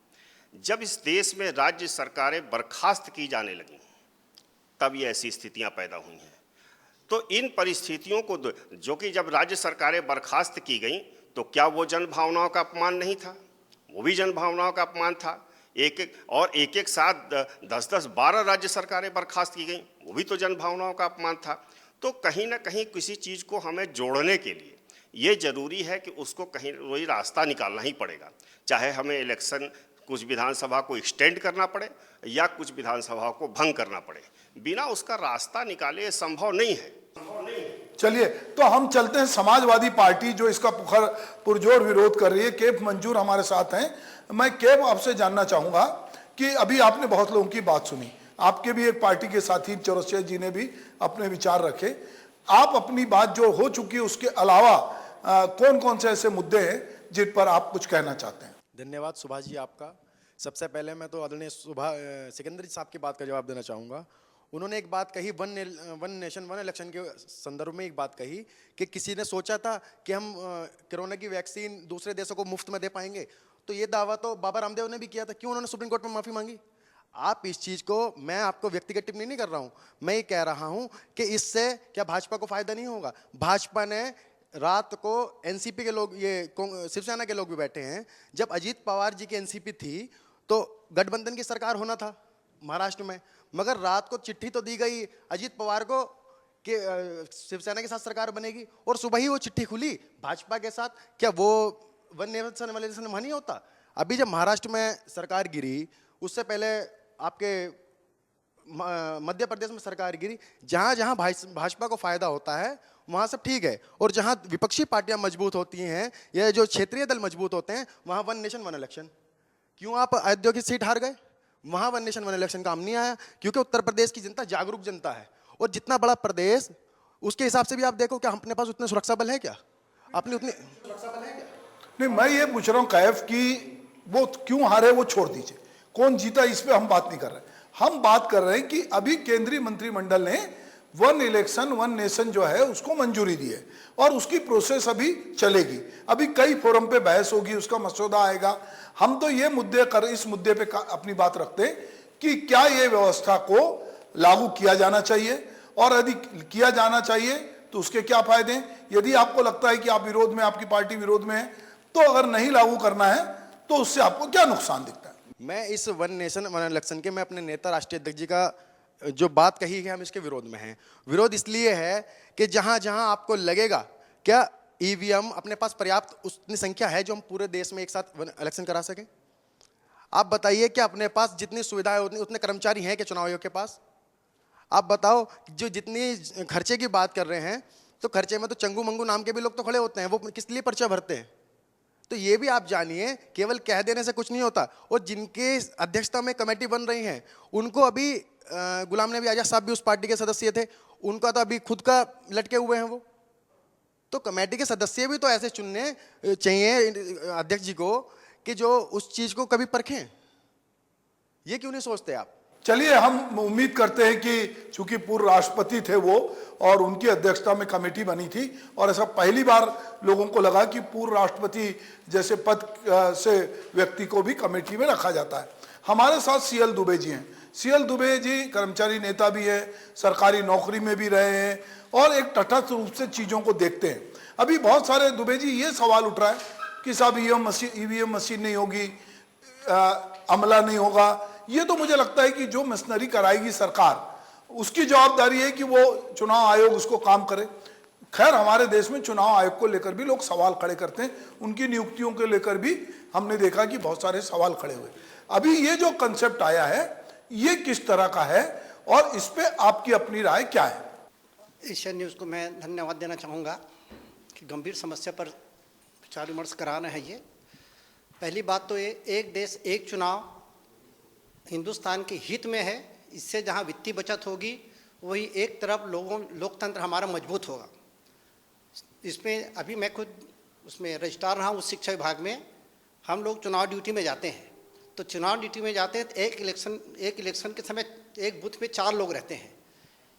जब इस देश में राज्य सरकारें बर्खास्त की जाने लगी तब ये ऐसी स्थितियां पैदा हुई हैं। तो इन परिस्थितियों को जो कि जब राज्य सरकारें बर्खास्त की गई तो क्या वो जनभावनाओं का अपमान नहीं था? वो भी जनभावनाओं का अपमान था। एक एक साथ 10-12 राज्य सरकारें बर्खास्त की गई, वो भी तो जनभावनाओं का अपमान था। तो कहीं ना कहीं किसी चीज़ को हमें जोड़ने के लिए ये जरूरी है कि उसको कहीं वही रास्ता निकालना ही पड़ेगा, चाहे हमें इलेक्शन कुछ विधानसभा को एक्सटेंड करना पड़े या कुछ विधानसभा को भंग करना पड़े। बिना उसका रास्ता निकाले संभव नहीं है। चलिए, तो हम चलते हैं समाजवादी पार्टी जो इसका पुरजोर विरोध कर रही है। केप मंजूर हमारे साथ हैं। मैं केप आपसे जानना चाहूंगा कि अभी आपने बहुत लोगों की बात सुनी, आपके भी एक पार्टी के साथी चौरसिया जी ने भी अपने विचार रखे। आप अपनी बात जो हो चुकी है उसके अलावा कौन कौन से ऐसे मुद्दे हैं जिन पर आप कुछ कहना चाहते हैं? धन्यवाद सुभाष जी आपका। सबसे पहले मैं तो आदरणीय सिकंदर जी साहब की बात का जवाब देना चाहूँगा। उन्होंने एक बात कही, वन नेशन वन इलेक्शन के संदर्भ में एक बात कही कि किसी ने सोचा था कि हम कोरोना की वैक्सीन दूसरे देशों को मुफ्त में दे पाएंगे। तो ये दावा तो बाबा रामदेव ने भी किया था, क्यों उन्होंने सुप्रीम कोर्ट में माफ़ी मांगी? आप इस चीज़ को, मैं आपको व्यक्तिगत टिप्पणी नहीं कर रहा हूँ, मैं ये कह रहा हूँ कि इससे क्या भाजपा को फायदा नहीं होगा? भाजपा ने रात को एनसीपी के लोग, ये शिवसेना के लोग भी बैठे हैं, जब अजीत पवार जी की एनसीपी थी तो गठबंधन की सरकार होना था महाराष्ट्र में, मगर रात को चिट्ठी तो दी गई अजीत पवार को कि शिवसेना के साथ सरकार बनेगी, और सुबह ही वो चिट्ठी खुली भाजपा के साथ। क्या वो वन नेशन वन इलेक्शन वहाँ नहीं होता? अभी जब महाराष्ट्र में सरकार गिरी, उससे पहले आपके मध्य प्रदेश में सरकार गिरी, जहाँ जहाँ भाजपा को फायदा होता है वहाँ सब ठीक है, और जहाँ विपक्षी पार्टियां मजबूत होती हैं या जो क्षेत्रीय दल मजबूत होते हैं, वहाँ वन नेशन वन इलेक्शन। क्यों आप अयोध्या की सीट हार गए? वहाँ वन नेशन वन इलेक्शन काम नहीं आया, क्योंकि उत्तर प्रदेश की जनता जागरूक जनता है, और जितना बड़ा प्रदेश उसके हिसाब से भी आप देखो क्या अपने पास उतने सुरक्षा बल है क्या? अपने उतने सुरक्षा बल है क्या? नहीं, मैं ये पूछ रहा हूँ कैफ कि वो क्यों हारे वो छोड़ दीजिए, कौन जीता इस पे हम बात नहीं कर रहे। हम बात कर रहे हैं कि अभी केंद्रीय मंत्रिमंडल ने वन इलेक्शन वन नेशन जो है उसको मंजूरी दी है, और उसकी प्रोसेस अभी चलेगी। अभी कई फोरम पे बहस होगी, उसका मसौदा आएगा। हम तो ये इस मुद्दे पे अपनी बात रखते हैं कि क्या ये व्यवस्था को लागू किया जाना चाहिए, और यदि किया जाना चाहिए तो उसके क्या फायदे हैं। यदि आपको लगता है कि आप विरोध में, आपकी पार्टी विरोध में है, तो अगर नहीं लागू करना है तो उससे आपको क्या नुकसान दिखता है? मैं इस वन नेशन वन इलेक्शन के, मैं अपने नेता राष्ट्रीय अध्यक्ष जी का जो बात कही है, हम इसके विरोध में हैं। विरोध इसलिए है कि जहां जहां आपको लगेगा क्या ईवीएम अपने पास पर्याप्त उतनी संख्या है जो हम पूरे देश में एक साथ इलेक्शन करा सकें? आप बताइए कि अपने पास जितनी सुविधाएं उतने कर्मचारी हैं क्या चुनाव आयोग के पास? आप बताओ, जो जितनी खर्चे की बात कर रहे हैं, तो खर्चे में तो चंगू मंगू नाम के भी लोग तो खड़े होते हैं, वो किस लिए पर्चा भरते हैं? तो ये भी आप जानिए, केवल कह देने से कुछ नहीं होता। और जिनके अध्यक्षता में कमेटी बन रही हैं, उनको अभी गुलाम नबी आजाद साहब भी उस पार्टी के सदस्य थे, उनका तो अभी खुद का लटके हुए हैं वो। तो कमेटी के सदस्य भी तो ऐसे चुनने चाहिए अध्यक्ष जी को कि जो उस चीज को कभी परखें। ये क्यों नहीं सोचते आप? चलिए, हम उम्मीद करते हैं कि चूंकि पूर्व राष्ट्रपति थे वो, और उनकी अध्यक्षता में कमेटी बनी थी, और ऐसा पहली बार लोगों को लगा कि पूर्व राष्ट्रपति जैसे पद से व्यक्ति को भी कमेटी में रखा जाता है। हमारे साथ सीएल दुबे जी हैं। सीएल दुबे जी कर्मचारी नेता भी है, सरकारी नौकरी में भी रहे हैं, और एक तटस्थ रूप से चीज़ों को देखते हैं। अभी बहुत सारे दुबे जी ये सवाल उठ रहा है कि साहब ईवीएम मशीन नहीं होगी, अमला नहीं होगा। ये तो मुझे लगता है कि जो मशीनरी कराएगी सरकार, उसकी जवाबदारी है कि वो चुनाव आयोग उसको काम करे। खैर, हमारे देश में चुनाव आयोग को लेकर भी लोग सवाल खड़े करते हैं, उनकी नियुक्तियों को लेकर भी हमने देखा कि बहुत सारे सवाल खड़े हुए। अभी ये जो कंसेप्ट आया है, ये किस तरह का है, और इस पे आपकी अपनी राय क्या है? एशियन न्यूज़ को मैं धन्यवाद देना चाहूँगा कि गंभीर समस्या पर विचार विमर्श कराना है। ये पहली बात तो ये, एक देश एक चुनाव हिंदुस्तान के हित में है। इससे जहाँ वित्तीय बचत होगी, वही एक तरफ लोकतंत्र हमारा मजबूत होगा। इसमें अभी मैं खुद उसमें रजिस्ट्रार रहा हूँ उस शिक्षा विभाग में। हम लोग चुनाव ड्यूटी में जाते हैं, तो चुनाव ड्यूटी में जाते हैं तो एक इलेक्शन के समय एक बूथ में 4 लोग रहते हैं।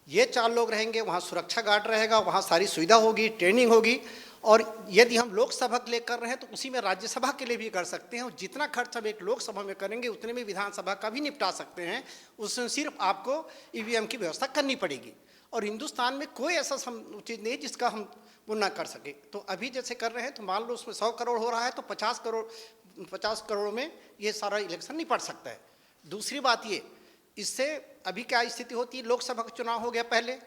ये 4 लोग रहेंगे, वहाँ सुरक्षा गार्ड रहेगा, वहाँ सारी सुविधा होगी, ट्रेनिंग होगी। और यदि हम लोकसभा के लिए कर रहे हैं तो उसी में राज्यसभा के लिए भी कर सकते हैं, और जितना खर्च हम एक लोकसभा में करेंगे उतने में विधानसभा का भी निपटा सकते हैं। उसमें सिर्फ आपको ईवीएम की व्यवस्था करनी पड़ेगी, और हिंदुस्तान में कोई ऐसा चीज़ नहीं जिसका हम वो ना कर सके। तो अभी जैसे कर रहे हैं, तो मान लो उसमें 100 करोड़ हो रहा है, तो 50 करोड़ में ये सारा इलेक्शन नहीं पड़ सकता है। दूसरी बात ये, इससे अभी क्या स्थिति होती है, लोकसभा का चुनाव हो गया पहले,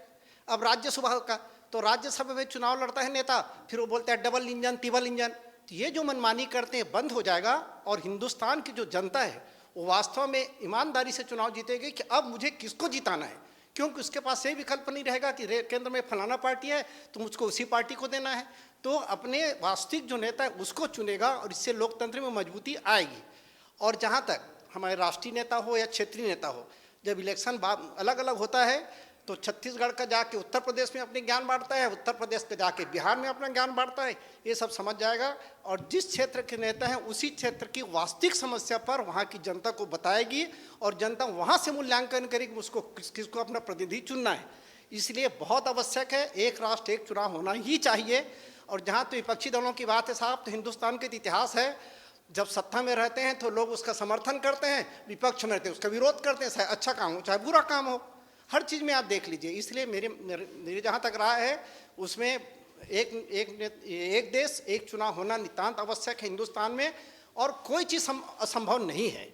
अब राज्यसभा का, तो राज्यसभा में चुनाव लड़ता है नेता, फिर वो बोलता है डबल इंजन ट्रिपल इंजन। तो ये जो मनमानी करते हैं बंद हो जाएगा, और हिंदुस्तान की जो जनता है वो वास्तव में ईमानदारी से चुनाव जीतेगी कि अब मुझे किसको जिताना है। क्योंकि उसके पास ये विकल्प नहीं रहेगा कि केंद्र में फलाना पार्टी है तो मुझको उसी पार्टी को देना है। तो अपने वास्तविक जो नेता है उसको चुनेगा और इससे लोकतंत्र में मजबूती आएगी। और जहाँ तक हमारे राष्ट्रीय नेता हो या क्षेत्रीय नेता हो, जब इलेक्शन अलग अलग होता है तो छत्तीसगढ़ का जाके उत्तर प्रदेश में अपने ज्ञान बांटता है, उत्तर प्रदेश का जाके बिहार में अपना ज्ञान बांटता है, ये सब समझ जाएगा। और जिस क्षेत्र के नेता हैं उसी क्षेत्र की वास्तविक समस्या पर वहाँ की जनता को बताएगी और जनता वहाँ से मूल्यांकन करेगी उसको किसको अपना प्रतिनिधि चुनना है। इसलिए बहुत आवश्यक है, एक राष्ट्र एक चुनाव होना ही चाहिए। और जहाँ तो विपक्षी दलों की बात है साहब, तो हिंदुस्तान का इतिहास है, जब सत्ता में रहते हैं तो लोग उसका समर्थन करते हैं, विपक्ष में रहते हैं उसका विरोध करते हैं, चाहे अच्छा काम हो चाहे बुरा काम हो, हर चीज़ में आप देख लीजिए। इसलिए मेरी जहाँ तक राय है उसमें एक देश एक चुनाव होना नितांत आवश्यक है हिंदुस्तान में, और कोई चीज़ असंभव नहीं है।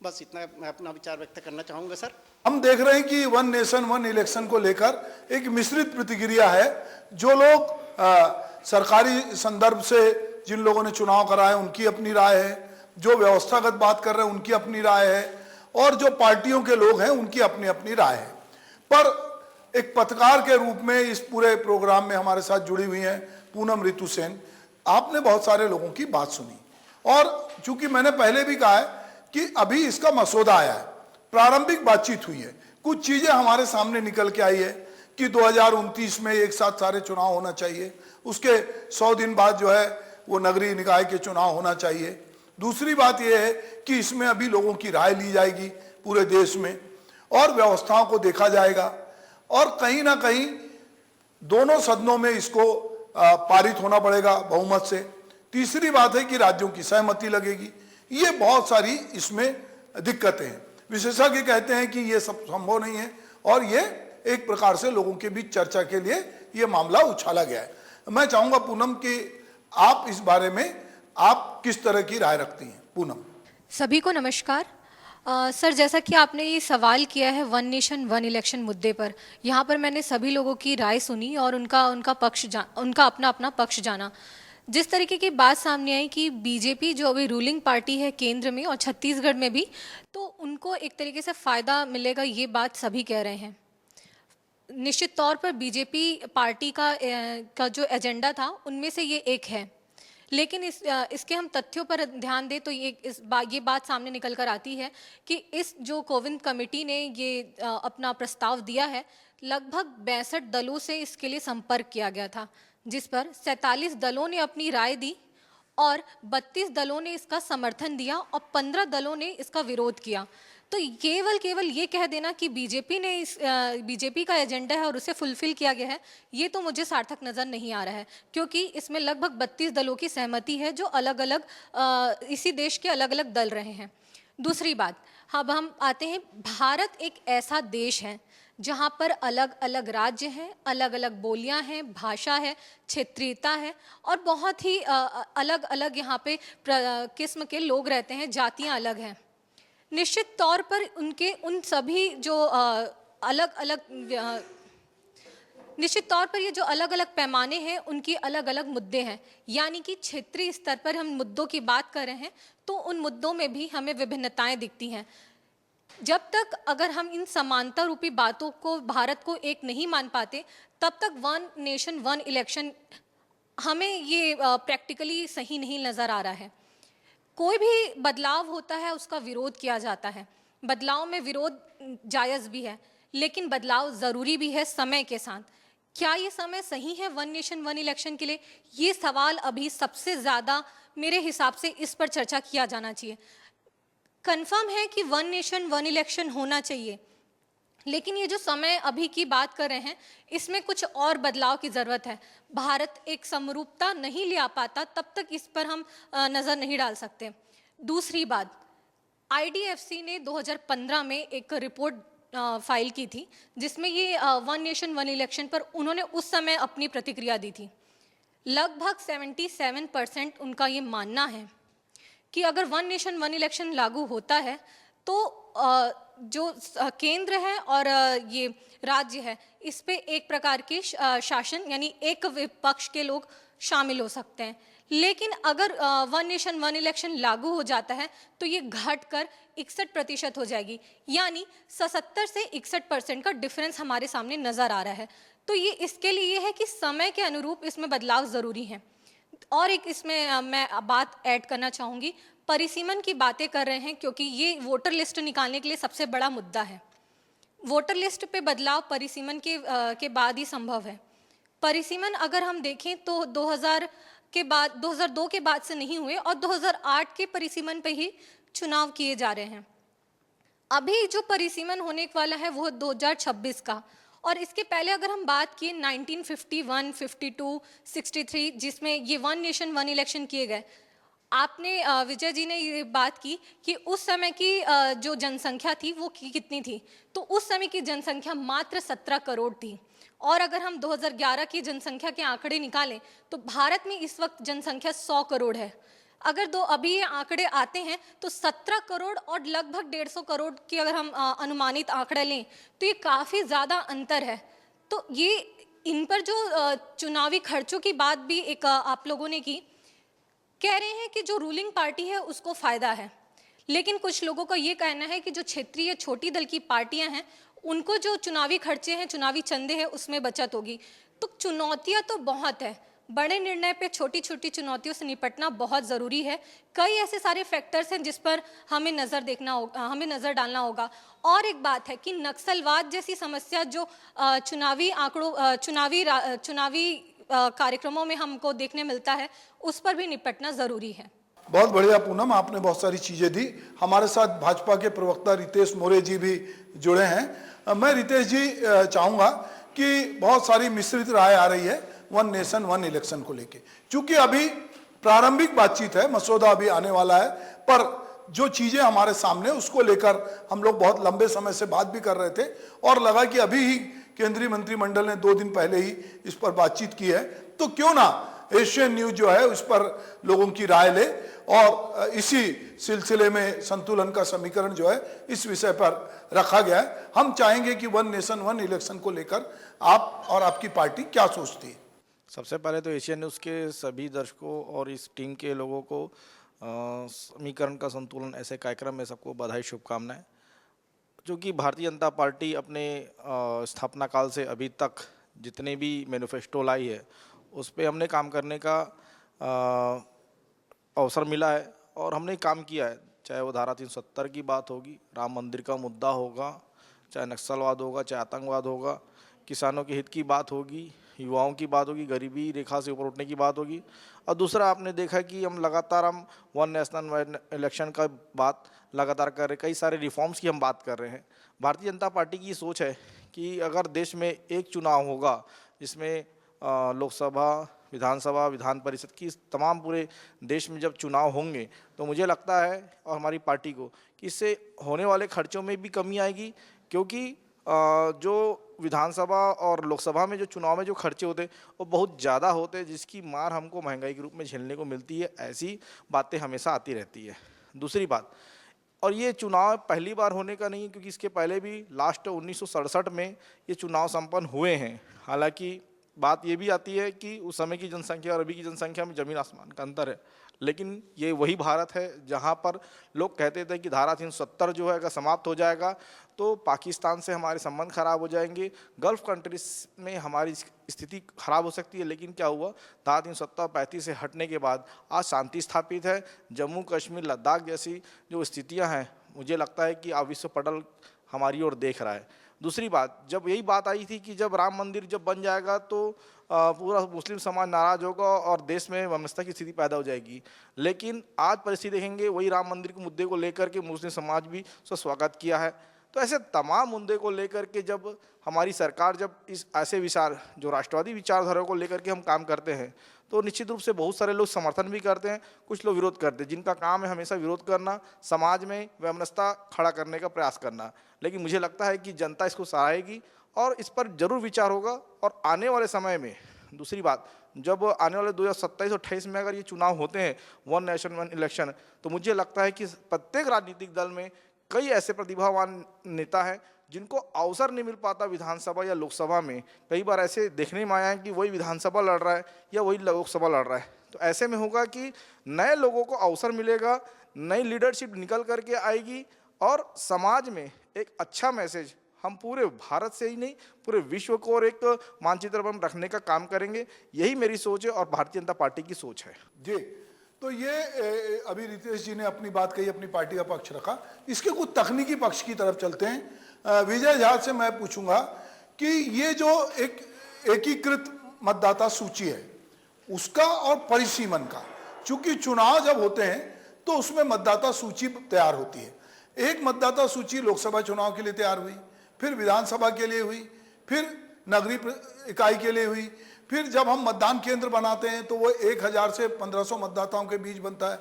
बस इतना मैं अपना विचार व्यक्त करना चाहूँगा सर। हम देख रहे हैं कि वन नेशन वन इलेक्शन को लेकर एक मिश्रित प्रतिक्रिया है। जो लोग सरकारी संदर्भ से जिन लोगों ने चुनाव कराए उनकी अपनी राय है, जो व्यवस्थागत बात कर रहे हैं उनकी अपनी राय है, और जो पार्टियों के लोग हैं उनकी अपनी अपनी राय है। पर एक पत्रकार के रूप में इस पूरे प्रोग्राम में हमारे साथ जुड़ी हुई हैं पूनम ऋतु सेन। आपने बहुत सारे लोगों की बात सुनी, और चूंकि मैंने पहले भी कहा है कि अभी इसका मसौदा आया है, प्रारंभिक बातचीत हुई है, कुछ चीजें हमारे सामने निकल के आई है कि 2029 में एक साथ सारे चुनाव होना चाहिए, उसके 100 दिन बाद जो है वो नगरीय निकाय के चुनाव होना चाहिए। दूसरी बात यह है कि इसमें अभी लोगों की राय ली जाएगी पूरे देश में, और व्यवस्थाओं को देखा जाएगा, और कहीं ना कहीं दोनों सदनों में इसको पारित होना पड़ेगा बहुमत से। तीसरी बात है कि राज्यों की सहमति लगेगी। ये बहुत सारी इसमें दिक्कतें हैं। विशेषज्ञ कहते हैं कि ये सब संभव नहीं है, और ये एक प्रकार से लोगों के बीच चर्चा के लिए ये मामला उछाला गया है। मैं चाहूंगा पूनम कि आप इस बारे में आप किस तरह की राय रखती हैं। पूनम। सभी को नमस्कार। सर, जैसा कि आपने ये सवाल किया है वन नेशन वन इलेक्शन मुद्दे पर, यहाँ पर मैंने सभी लोगों की राय सुनी और उनका अपना अपना पक्ष जाना। जिस तरीके की बात सामने आई कि बीजेपी जो अभी रूलिंग पार्टी है केंद्र में और छत्तीसगढ़ में भी, तो उनको एक तरीके से फ़ायदा मिलेगा, ये बात सभी कह रहे हैं। निश्चित तौर पर बीजेपी पार्टी का जो एजेंडा था उनमें से ये एक है, लेकिन इसके हम तथ्यों पर ध्यान दें तो ये बात सामने निकल कर आती है कि इस जो कोविंद कमेटी ने ये अपना प्रस्ताव दिया है, लगभग 62 दलों से इसके लिए संपर्क किया गया था, जिस पर 47 दलों ने अपनी राय दी और 32 दलों ने इसका समर्थन दिया और 15 दलों ने इसका विरोध किया। तो केवल ये कह देना कि बीजेपी का एजेंडा है और उसे फुलफिल किया गया है, ये तो मुझे सार्थक नज़र नहीं आ रहा है, क्योंकि इसमें लगभग 32 दलों की सहमति है जो अलग अलग इसी देश के अलग अलग दल रहे हैं। दूसरी बात, अब हम आते हैं, भारत एक ऐसा देश है जहाँ पर अलग अलग राज्य हैं, अलग अलग बोलियाँ हैं, भाषा है, क्षेत्रीयता है और बहुत ही अलग अलग यहाँ पे किस्म के लोग रहते हैं, जातियाँ अलग हैं। निश्चित तौर पर उन सभी जो निश्चित तौर पर ये जो अलग अलग पैमाने हैं उनकी अलग अलग मुद्दे हैं, यानी कि क्षेत्रीय स्तर पर हम मुद्दों की बात कर रहे हैं तो उन मुद्दों में भी हमें विभिन्नताएं दिखती हैं। जब तक अगर हम इन समानता रूपी बातों को, भारत को एक नहीं मान पाते, तब तक वन नेशन वन इलेक्शन हमें ये प्रैक्टिकली सही नहीं नज़र आ रहा है। कोई भी बदलाव होता है उसका विरोध किया जाता है, बदलाव में विरोध जायज़ भी है, लेकिन बदलाव ज़रूरी भी है समय के साथ। क्या ये समय सही है वन नेशन वन इलेक्शन के लिए? ये सवाल अभी सबसे ज़्यादा मेरे हिसाब से इस पर चर्चा किया जाना चाहिए। कंफर्म है कि वन नेशन वन इलेक्शन होना चाहिए, लेकिन ये जो समय अभी की बात कर रहे हैं इसमें कुछ और बदलाव की ज़रूरत है। भारत एक समरूपता नहीं ले आ पाता, तब तक इस पर हम नज़र नहीं डाल सकते। दूसरी बात, IDFC ने 2015 में एक रिपोर्ट फाइल की थी जिसमें ये वन नेशन वन इलेक्शन पर उन्होंने उस समय अपनी प्रतिक्रिया दी थी। लगभग 77% उनका ये मानना है कि अगर वन नेशन वन इलेक्शन लागू होता है तो जो केंद्र है और ये राज्य है इस पे एक प्रकार के शासन, यानी एक विपक्ष के लोग शामिल हो सकते हैं। लेकिन अगर वन नेशन वन इलेक्शन लागू हो जाता है तो ये घटकर 61% हो जाएगी, यानी 77 से 61% का डिफरेंस हमारे सामने नजर आ रहा है। तो ये इसके लिए है कि समय के अनुरूप इसमें बदलाव जरूरी है। और एक इसमें मैं बात ऐड करना चाहूँगी, परिसीमन की बातें कर रहे हैं क्योंकि ये वोटर लिस्ट निकालने के लिए सबसे बड़ा मुद्दा है। वोटर लिस्ट पे बदलाव परिसीमन के बाद ही संभव है। परिसीमन अगर हम देखें तो 2002 के बाद से नहीं हुए और 2008 के परिसीमन पे ही चुनाव किए जा रहे हैं। अभी जो परिसीमन होने वाला है वो 2026 का, और इसके पहले अगर हम बात किए 1951, 52, 63 जिसमें ये वन नेशन वन इलेक्शन किए गए, आपने विजय जी ने ये बात की कि उस समय की जो जनसंख्या थी वो कितनी थी, तो उस समय की जनसंख्या मात्र 17 करोड़ थी। और अगर हम 2011 की जनसंख्या के आंकड़े निकालें तो भारत में इस वक्त जनसंख्या 100 करोड़ है। अगर अभी ये आंकड़े आते हैं तो 17 करोड़ और लगभग 150 करोड़ की अगर हम अनुमानित आंकड़ा लें तो ये काफ़ी ज़्यादा अंतर है। तो ये इन पर जो चुनावी खर्चों की बात भी एक आप लोगों ने की, कह रहे हैं कि जो रूलिंग पार्टी है उसको फ़ायदा है, लेकिन कुछ लोगों का ये कहना है कि जो क्षेत्रीय छोटी दल की पार्टियां हैं उनको जो चुनावी खर्चे हैं, चुनावी चंदे हैं, उसमें बचत होगी। तो चुनौतियां तो बहुत है, बड़े निर्णय पे छोटी छोटी चुनौतियों से निपटना बहुत ज़रूरी है। कई ऐसे सारे फैक्टर्स हैं जिस पर हमें नज़र डालना होगा। और एक बात है कि नक्सलवाद जैसी समस्या जो चुनावी कार्यक्रमों में हमको देखने मिलता है, उस पर भी निपटना ज़रूरी है। बहुत बढ़िया पूनम, आपने बहुत सारी चीजें दी। हमारे साथ भाजपा के प्रवक्ता रितेश मोरे जी भी जुड़े हैं। मैं रितेश जी चाहूंगा कि बहुत सारी मिश्रित राय आ रही है वन नेशन वन इलेक्शन को लेके, क्योंकि अभी प्रारंभिक बातचीत है, मसौदा अभी आने वाला है, पर जो चीजें हमारे सामने उसको लेकर हम लोग बहुत लंबे समय से बात भी कर रहे थे और लगा कि अभी ही केंद्रीय मंत्रिमंडल ने 2 दिन पहले ही इस पर बातचीत की है, तो क्यों ना एशियन न्यूज जो है उस पर लोगों की राय ले और इसी सिलसिले में संतुलन का समीकरण जो है इस विषय पर रखा गया है। हम चाहेंगे कि वन नेशन वन इलेक्शन को लेकर आप और आपकी पार्टी क्या सोचती है? सबसे पहले तो एशियन न्यूज़ के सभी दर्शकों और इस टीम के लोगों को समीकरण का संतुलन ऐसे कार्यक्रम में सबको बधाई, शुभकामनाएं। जो कि भारतीय जनता पार्टी अपने स्थापना काल से अभी तक जितने भी मैनिफेस्टो लाई है उस पर हमने काम करने का अवसर मिला है और हमने काम किया है। चाहे वो धारा 370 की बात होगी, राम मंदिर का मुद्दा होगा, चाहे नक्सलवाद होगा, चाहे आतंकवाद होगा, किसानों के हित की बात होगी, युवाओं की बात होगी, गरीबी रेखा से ऊपर उठने की बात होगी। और दूसरा आपने देखा कि हम लगातार वन नेशनल वन इलेक्शन का बात लगातार कर रहे, कई सारे रिफॉर्म्स की हम बात कर रहे हैं। भारतीय जनता पार्टी की सोच है कि अगर देश में एक चुनाव होगा जिसमें लोकसभा, विधानसभा, विधान परिषद की तमाम पूरे देश में जब चुनाव होंगे तो मुझे लगता है और हमारी पार्टी को कि इससे होने वाले खर्चों में भी कमी आएगी, क्योंकि जो विधानसभा और लोकसभा में जो चुनाव में जो खर्चे होते हैं वो बहुत ज़्यादा होते हैं, जिसकी मार हमको महंगाई के रूप में झेलने को मिलती है। ऐसी बातें हमेशा आती रहती है। दूसरी बात, और ये चुनाव पहली बार होने का नहीं है, क्योंकि इसके पहले भी लास्ट 1967 में ये चुनाव संपन्न हुए हैं। हालांकि बात ये भी आती है कि उस समय की जनसंख्या और अभी की जनसंख्या में ज़मीन आसमान का अंतर है, लेकिन ये वही भारत है जहाँ पर लोग कहते थे कि धारा 370 जो है अगर समाप्त हो जाएगा तो पाकिस्तान से हमारे संबंध खराब हो जाएंगे, गल्फ़ कंट्रीज में हमारी स्थिति खराब हो सकती है। लेकिन क्या हुआ, धारा 370-35 से हटने के बाद आज शांति स्थापित है। जम्मू कश्मीर, लद्दाख जैसी जो स्थितियाँ हैं, मुझे लगता है कि अब विश्व पटल हमारी ओर देख रहा है। दूसरी बात, जब यही बात आई थी कि जब राम मंदिर जब बन जाएगा तो पूरा मुस्लिम समाज नाराज़ होगा और देश में वैमनस्यता की स्थिति पैदा हो जाएगी, लेकिन आज परिस्थिति देखेंगे वही राम मंदिर के मुद्दे को लेकर के मुस्लिम समाज भी उसका स्वागत किया है। तो ऐसे तमाम मुद्दे को लेकर के जब हमारी सरकार जब इस ऐसे विचार जो राष्ट्रवादी विचारधारा को लेकर के हम काम करते हैं तो निश्चित रूप से बहुत सारे लोग समर्थन भी करते हैं, कुछ लोग विरोध करते हैं, जिनका काम है हमेशा विरोध करना, समाज में वैमनस्यता खड़ा करने का प्रयास करना। लेकिन मुझे लगता है कि जनता इसको सराहेगी और इस पर जरूर विचार होगा। और आने वाले समय में दूसरी बात, जब आने वाले 2027 और 28 में अगर ये चुनाव होते हैं वन नेशन वन इलेक्शन, तो मुझे लगता है कि प्रत्येक राजनीतिक दल में कई ऐसे प्रतिभावान नेता हैं जिनको अवसर नहीं मिल पाता विधानसभा या लोकसभा में। कई बार ऐसे देखने में आया है कि वही विधानसभा लड़ रहा है या वही लोकसभा लड़ रहा है। तो ऐसे में होगा कि नए लोगों को अवसर मिलेगा, नई लीडरशिप निकल करके आएगी और समाज में एक अच्छा मैसेज हम पूरे भारत से ही नहीं पूरे विश्व को और एक मानचित्र पर रखने का काम करेंगे। यही मेरी सोच है और भारतीय जनता पार्टी की सोच है। जी, तो ये अभी रितेश जी ने अपनी बात कही, अपनी पार्टी का पक्ष रखा। इसके कुछ तकनीकी पक्ष की तरफ चलते हैं। विजय झा से मैं पूछूंगा कि ये जो एक एकीकृत मतदाता सूची है उसका और परिसीमन का, चूंकि चुनाव जब होते हैं तो उसमें मतदाता सूची तैयार होती है। एक मतदाता सूची लोकसभा चुनाव के लिए तैयार हुई, फिर विधानसभा के लिए हुई, फिर नगरीय इकाई के लिए हुई, फिर जब हम मतदान केंद्र बनाते हैं तो वो 1000 से 1500 मतदाताओं के बीच बनता है।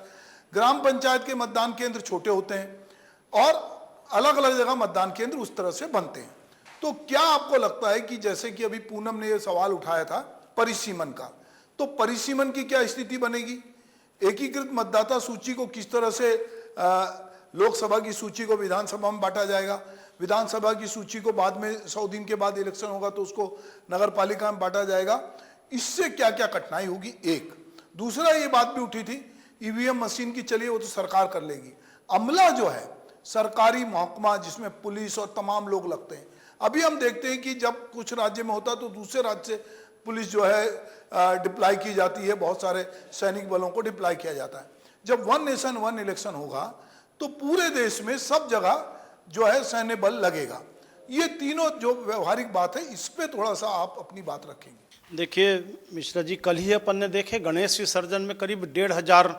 ग्राम पंचायत के मतदान केंद्र छोटे होते हैं और अलग अलग जगह मतदान केंद्र उस तरह से बनते हैं। तो क्या आपको लगता है कि जैसे कि अभी पूनम ने ये सवाल उठाया था परिसीमन का, तो परिसीमन की क्या स्थिति बनेगी? एकीकृत मतदाता सूची को किस तरह से लोकसभा की सूची को विधानसभा में बांटा जाएगा, विधानसभा की सूची को बाद में 100 दिन के बाद इलेक्शन होगा तो उसको नगर पालिका में बांटा जाएगा, इससे क्या क्या कठिनाई होगी? एक दूसरा ये बात भी उठी थी ईवीएम मशीन की, चलिए वो तो सरकार कर लेगी। अमला जो है सरकारी महकमा जिसमें पुलिस और तमाम लोग लगते हैं, अभी हम देखते हैं कि जब कुछ राज्य में होता तो दूसरे राज्य से पुलिस जो है डिप्लॉय की जाती है, बहुत सारे सैनिक बलों को डिप्लॉय किया जाता है। जब वन नेशन वन इलेक्शन होगा तो पूरे देश में सब जगह जो है सैन्य बल लगेगा। ये तीनों जो व्यवहारिक बात है इस पे थोड़ा सा आप अपनी बात रखेंगे। देखिए मिश्रा जी, कल ही अपन ने देखे गणेश विसर्जन में करीब 1500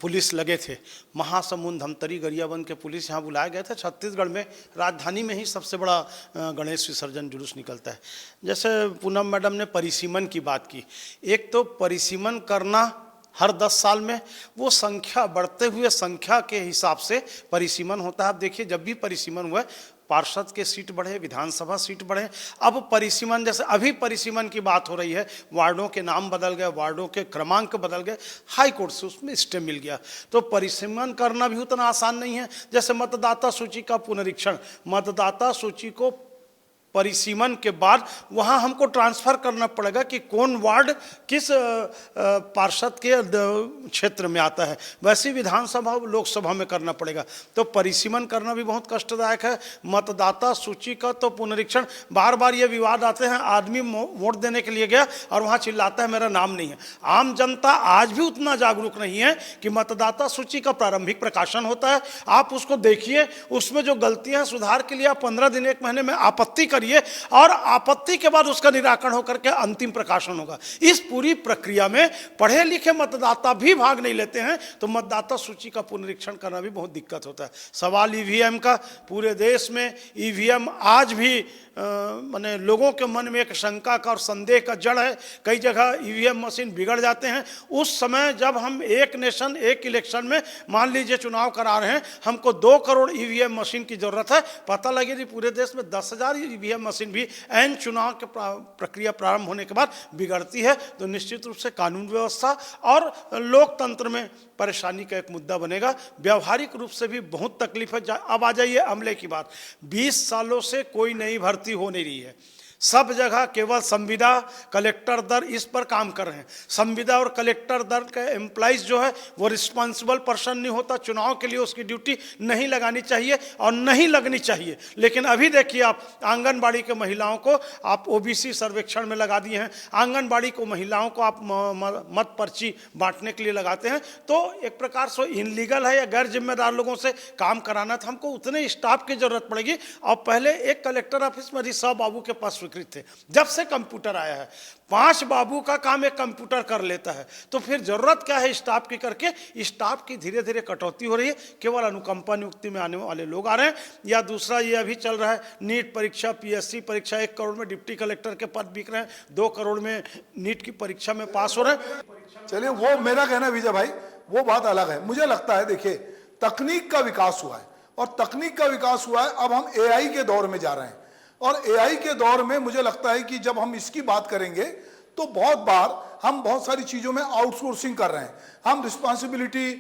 पुलिस लगे थे। महासमुंद, धमतरी, गरियाबंद के पुलिस यहाँ बुलाए गए थे। छत्तीसगढ़ में राजधानी में ही सबसे बड़ा गणेश विसर्जन जुलूस निकलता है। जैसे पूनम मैडम ने परिसीमन की बात की, एक तो परिसीमन करना हर 10 साल में, वो संख्या बढ़ते हुए संख्या के हिसाब से परिसीमन होता है। आप देखिए जब भी परिसीमन हुआ पार्षद के सीट बढ़े, विधानसभा सीट बढ़े। अब परिसीमन, जैसे अभी परिसीमन की बात हो रही है, वार्डों के नाम बदल गए, वार्डों के क्रमांक बदल गए, हाई कोर्ट से उसमें स्टे मिल गया। तो परिसीमन करना भी उतना आसान नहीं है। जैसे मतदाता सूची का पुनरीक्षण, मतदाता सूची को परिसीमन के बाद वहाँ हमको ट्रांसफ़र करना पड़ेगा कि कौन वार्ड किस पार्षद के क्षेत्र में आता है, वैसे विधानसभा लोकसभा में करना पड़ेगा। तो परिसीमन करना भी बहुत कष्टदायक है। मतदाता सूची का तो पुनरीक्षण, बार बार ये विवाद आते हैं, आदमी वोट देने के लिए गया और वहाँ चिल्लाता है मेरा नाम नहीं है। आम जनता आज भी उतना जागरूक नहीं है कि मतदाता सूची का प्रारंभिक प्रकाशन होता है, आप उसको देखिए, उसमें जो गलतियाँ सुधार के लिए आप 15 दिन 1 महीने में आपत्ति और आपत्ति के बाद उसका निराकरण होकर के अंतिम प्रकाशन होगा। इस पूरी प्रक्रिया में पढ़े लिखे मतदाता भी भाग नहीं लेते हैं, तो मतदाता सूची का पुनरीक्षण करना भी बहुत दिक्कत होता है। सवाल ईवीएम का, पूरे देश में ईवीएम आज भी माने लोगों के मन में एक शंका का और संदेह का जड़ है। कई जगह ईवीएम मशीन बिगड़ जाते हैं। उस समय जब हम एक नेशन एक इलेक्शन में मान लीजिए चुनाव करा रहे हैं, हमको 2 करोड़ ईवीएम मशीन की जरूरत है, पता लगे कि पूरे देश में 10,000 ईवीएम मशीन भी ऐन चुनाव के प्रक्रिया प्रारंभ होने के बाद बिगड़ती है, तो निश्चित रूप से कानून व्यवस्था और लोकतंत्र में परेशानी का एक मुद्दा बनेगा। व्यावहारिक रूप से भी बहुत तकलीफ है। अब आ जाइए अमले की बात। 20 सालों से कोई नई भर्ती हो नहीं रही है। सब जगह केवल संविदा, कलेक्टर दर इस पर काम कर रहे हैं। संविदा और कलेक्टर दर का एम्प्लॉइज जो है वो रिस्पॉन्सिबल पर्सन नहीं होता, चुनाव के लिए उसकी ड्यूटी नहीं लगानी चाहिए और नहीं लगनी चाहिए। लेकिन अभी देखिए आप आंगनबाड़ी के महिलाओं को आप ओबीसी सर्वेक्षण में लगा दिए हैं, आंगनबाड़ी को महिलाओं को आप मत पर्ची बांटने के लिए लगाते हैं। तो एक प्रकार से इनलीगल है या गैर जिम्मेदार लोगों से काम कराना था। हमको उतने स्टाफ की जरूरत पड़ेगी। और पहले एक कलेक्टर ऑफिस में 100 बाबू के पास थे। जब से कंप्यूटर आया है 5 बाबू का काम एक कंप्यूटर कर लेता है, तो फिर जरूरत क्या है स्टाफ की करके स्टाफ की धीरे धीरे कटौती हो रही है। केवल अनुकंपा नियुक्ति में आने वाले लोग आ रहे हैं। या दूसरा ये अभी चल रहा है नीट परीक्षा, पीएससी परीक्षा, 1 करोड़ में डिप्टी कलेक्टर के पद बिक रहे हैं, 2 करोड़ में नीट की परीक्षा में पास हो रहे हैं। चलिए वो मेरा कहना है विजय भाई, वो बात अलग है। मुझे लगता है देखिए तकनीक का विकास हुआ है और तकनीक का विकास हुआ है, अब हम एआई के दौर में जा रहे हैं। और एआई के दौर में मुझे लगता है कि जब हम इसकी बात करेंगे तो बहुत बार हम बहुत सारी चीज़ों में आउटसोर्सिंग कर रहे हैं, हम रिस्पॉन्सिबिलिटी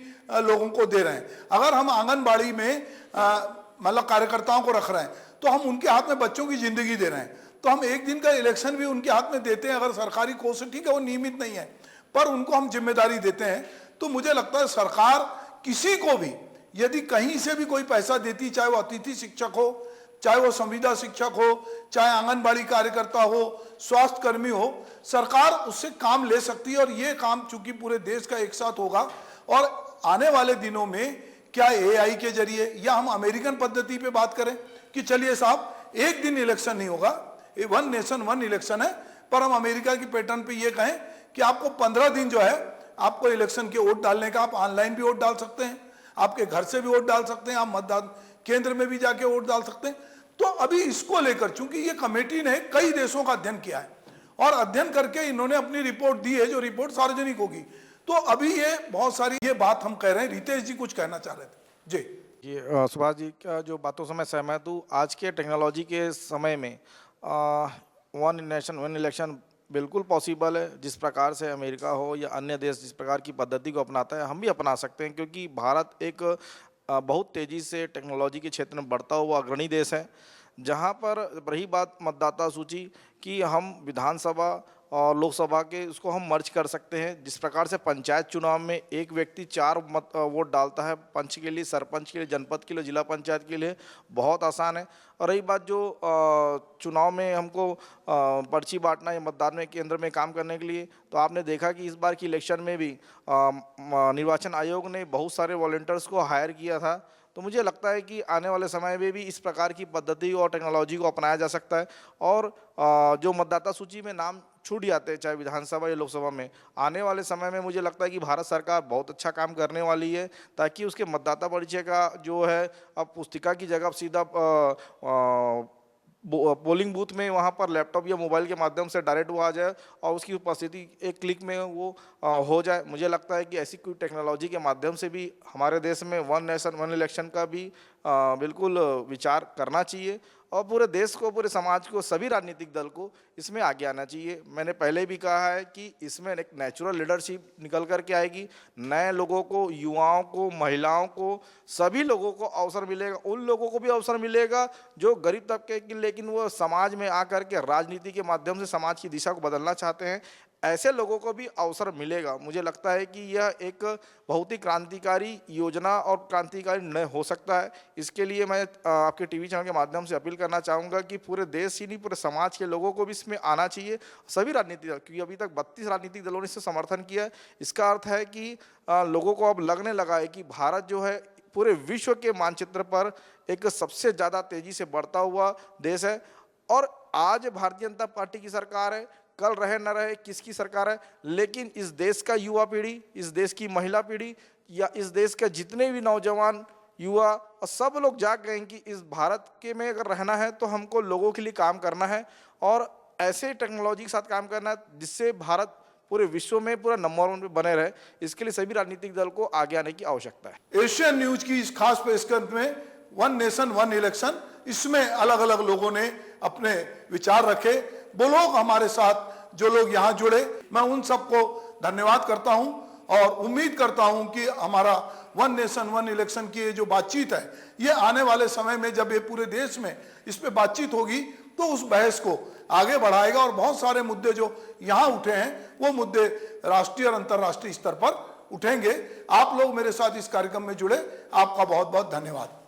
लोगों को दे रहे हैं। अगर हम आंगनबाड़ी में मतलब कार्यकर्ताओं को रख रहे हैं तो हम उनके हाथ में बच्चों की जिंदगी दे रहे हैं। तो हम एक दिन का इलेक्शन भी उनके हाथ में देते हैं। अगर सरकारी कोर्स ठीक है वो नियमित नहीं है, पर उनको हम जिम्मेदारी देते हैं। तो मुझे लगता है सरकार किसी को भी यदि कहीं से भी कोई पैसा देती, चाहे वो अतिथि शिक्षक हो, चाहे वो संविदा शिक्षक हो, चाहे आंगनबाड़ी कार्यकर्ता हो, स्वास्थ्य कर्मी हो, सरकार उससे काम ले सकती है। और ये काम चूंकि पूरे देश का एक साथ होगा और आने वाले दिनों में क्या AI के जरिए या हम अमेरिकन पद्धति पे बात करें कि चलिए साहब एक दिन इलेक्शन नहीं होगा, ये 1 नेशन 1 इलेक्शन है, पर हम अमेरिका की पैटर्न पे ये कहें कि आपको 15 दिन जो है आपको इलेक्शन के वोट डालने का, आप ऑनलाइन भी वोट डाल सकते हैं, आपके घर से भी वोट डाल सकते हैं, आप मतदान केंद्र में भी जाके वोट डाल सकते हैं। तो अभी इसको लेकर चूंकि ये कमेटी ने कई देशों का अध्ययन किया है और अध्ययन करके इन्होंने अपनी रिपोर्ट दी है, जो रिपोर्ट सार्वजनिक होगी। तो अभी ये बहुत सारी ये बात हम कह रहे हैं। रितेश जी कुछ कहना चाह रहे थे जी। सुभाष जी का जो बातों से मैं सहमत हूँ। आज के टेक्नोलॉजी के समय में 1 नेशन 1 इलेक्शन बिल्कुल पॉसिबल है। जिस प्रकार से अमेरिका हो या अन्य देश जिस प्रकार की पद्धति को अपनाता है, हम भी अपना सकते हैं, क्योंकि भारत एक बहुत तेज़ी से टेक्नोलॉजी के क्षेत्र में बढ़ता हुआ अग्रणी देश है। जहां पर रही बात मतदाता सूची की, हम विधानसभा और लोकसभा के उसको हम मर्ज कर सकते हैं। जिस प्रकार से पंचायत चुनाव में एक व्यक्ति 4 वोट डालता है, पंच के लिए, सरपंच के लिए, जनपद के लिए, जिला पंचायत के लिए, बहुत आसान है। और रही बात जो चुनाव में हमको पर्ची बांटना या मतदान में केंद्र में काम करने के लिए, तो आपने देखा कि इस बार की इलेक्शन में भी निर्वाचन आयोग ने बहुत सारे वॉलंटियर्स को हायर किया था। तो मुझे लगता है कि आने वाले समय में भी इस प्रकार की पद्धति और टेक्नोलॉजी को अपनाया जा सकता है। और जो मतदाता सूची में नाम छूट जाते हैं, चाहे विधानसभा या लोकसभा में, आने वाले समय में मुझे लगता है कि भारत सरकार बहुत अच्छा काम करने वाली है, ताकि उसके मतदाता परिचय का जो है अब पुस्तिका की जगह सीधा पोलिंग बूथ में वहाँ पर लैपटॉप या मोबाइल के माध्यम से डायरेक्ट वो आ जाए और उसकी उपस्थिति एक क्लिक में वो हो जाए। मुझे लगता है कि ऐसी कोई टेक्नोलॉजी के माध्यम से भी हमारे देश में 1 नेशन 1 इलेक्शन का भी बिल्कुल विचार करना चाहिए और पूरे देश को, पूरे समाज को, सभी राजनीतिक दल को इसमें आगे आना चाहिए। मैंने पहले भी कहा है कि इसमें एक नेचुरल लीडरशिप निकल कर के आएगी। नए लोगों को, युवाओं को, महिलाओं को, सभी लोगों को अवसर मिलेगा। उन लोगों को भी अवसर मिलेगा जो गरीब तबके की, लेकिन वो समाज में आकर के राजनीति के माध्यम से समाज की दिशा को बदलना चाहते हैं, ऐसे लोगों को भी अवसर मिलेगा। मुझे लगता है कि यह एक बहुत ही क्रांतिकारी योजना और क्रांतिकारी निर्णय हो सकता है। इसके लिए मैं आपके टीवी चैनल के माध्यम से अपील करना चाहूँगा कि पूरे देश ही नहीं, पूरे समाज के लोगों को भी इसमें आना चाहिए, सभी राजनीतिक दल, क्योंकि अभी तक 32 राजनीतिक दलों ने इससे समर्थन किया है। इसका अर्थ है कि लोगों को अब लगने लगा है कि भारत जो है पूरे विश्व के मानचित्र पर एक सबसे ज़्यादा तेज़ी से बढ़ता हुआ देश है। और आज भारतीय जनता पार्टी की सरकार है, कल रहे न रहे किसकी सरकार है, लेकिन इस देश का युवा पीढ़ी, इस देश की महिला पीढ़ी या इस देश के जितने भी नौजवान युवा और सब लोग जाग गए कि इस भारत के में अगर रहना है तो हमको लोगों के लिए काम करना है और ऐसे टेक्नोलॉजी के साथ काम करना है जिससे भारत पूरे विश्व में पूरा नंबर 1 पे बने रहे। इसके लिए सभी राजनीतिक दल को आगे आने की आवश्यकता है। एशियन न्यूज की इस खास पेशकश में 1 नेशन 1 इलेक्शन, इसमें अलग अलग लोगों ने अपने विचार रखे। वो लोग हमारे साथ जो लोग यहाँ जुड़े, मैं उन सबको धन्यवाद करता हूँ और उम्मीद करता हूँ कि हमारा 1 नेशन 1 इलेक्शन की ये जो बातचीत है, ये आने वाले समय में जब ये पूरे देश में इस पे बातचीत होगी तो उस बहस को आगे बढ़ाएगा और बहुत सारे मुद्दे जो यहाँ उठे हैं वो मुद्दे राष्ट्रीय और अंतर्राष्ट्रीय स्तर पर उठेंगे। आप लोग मेरे साथ इस कार्यक्रम में जुड़े, आपका बहुत बहुत धन्यवाद।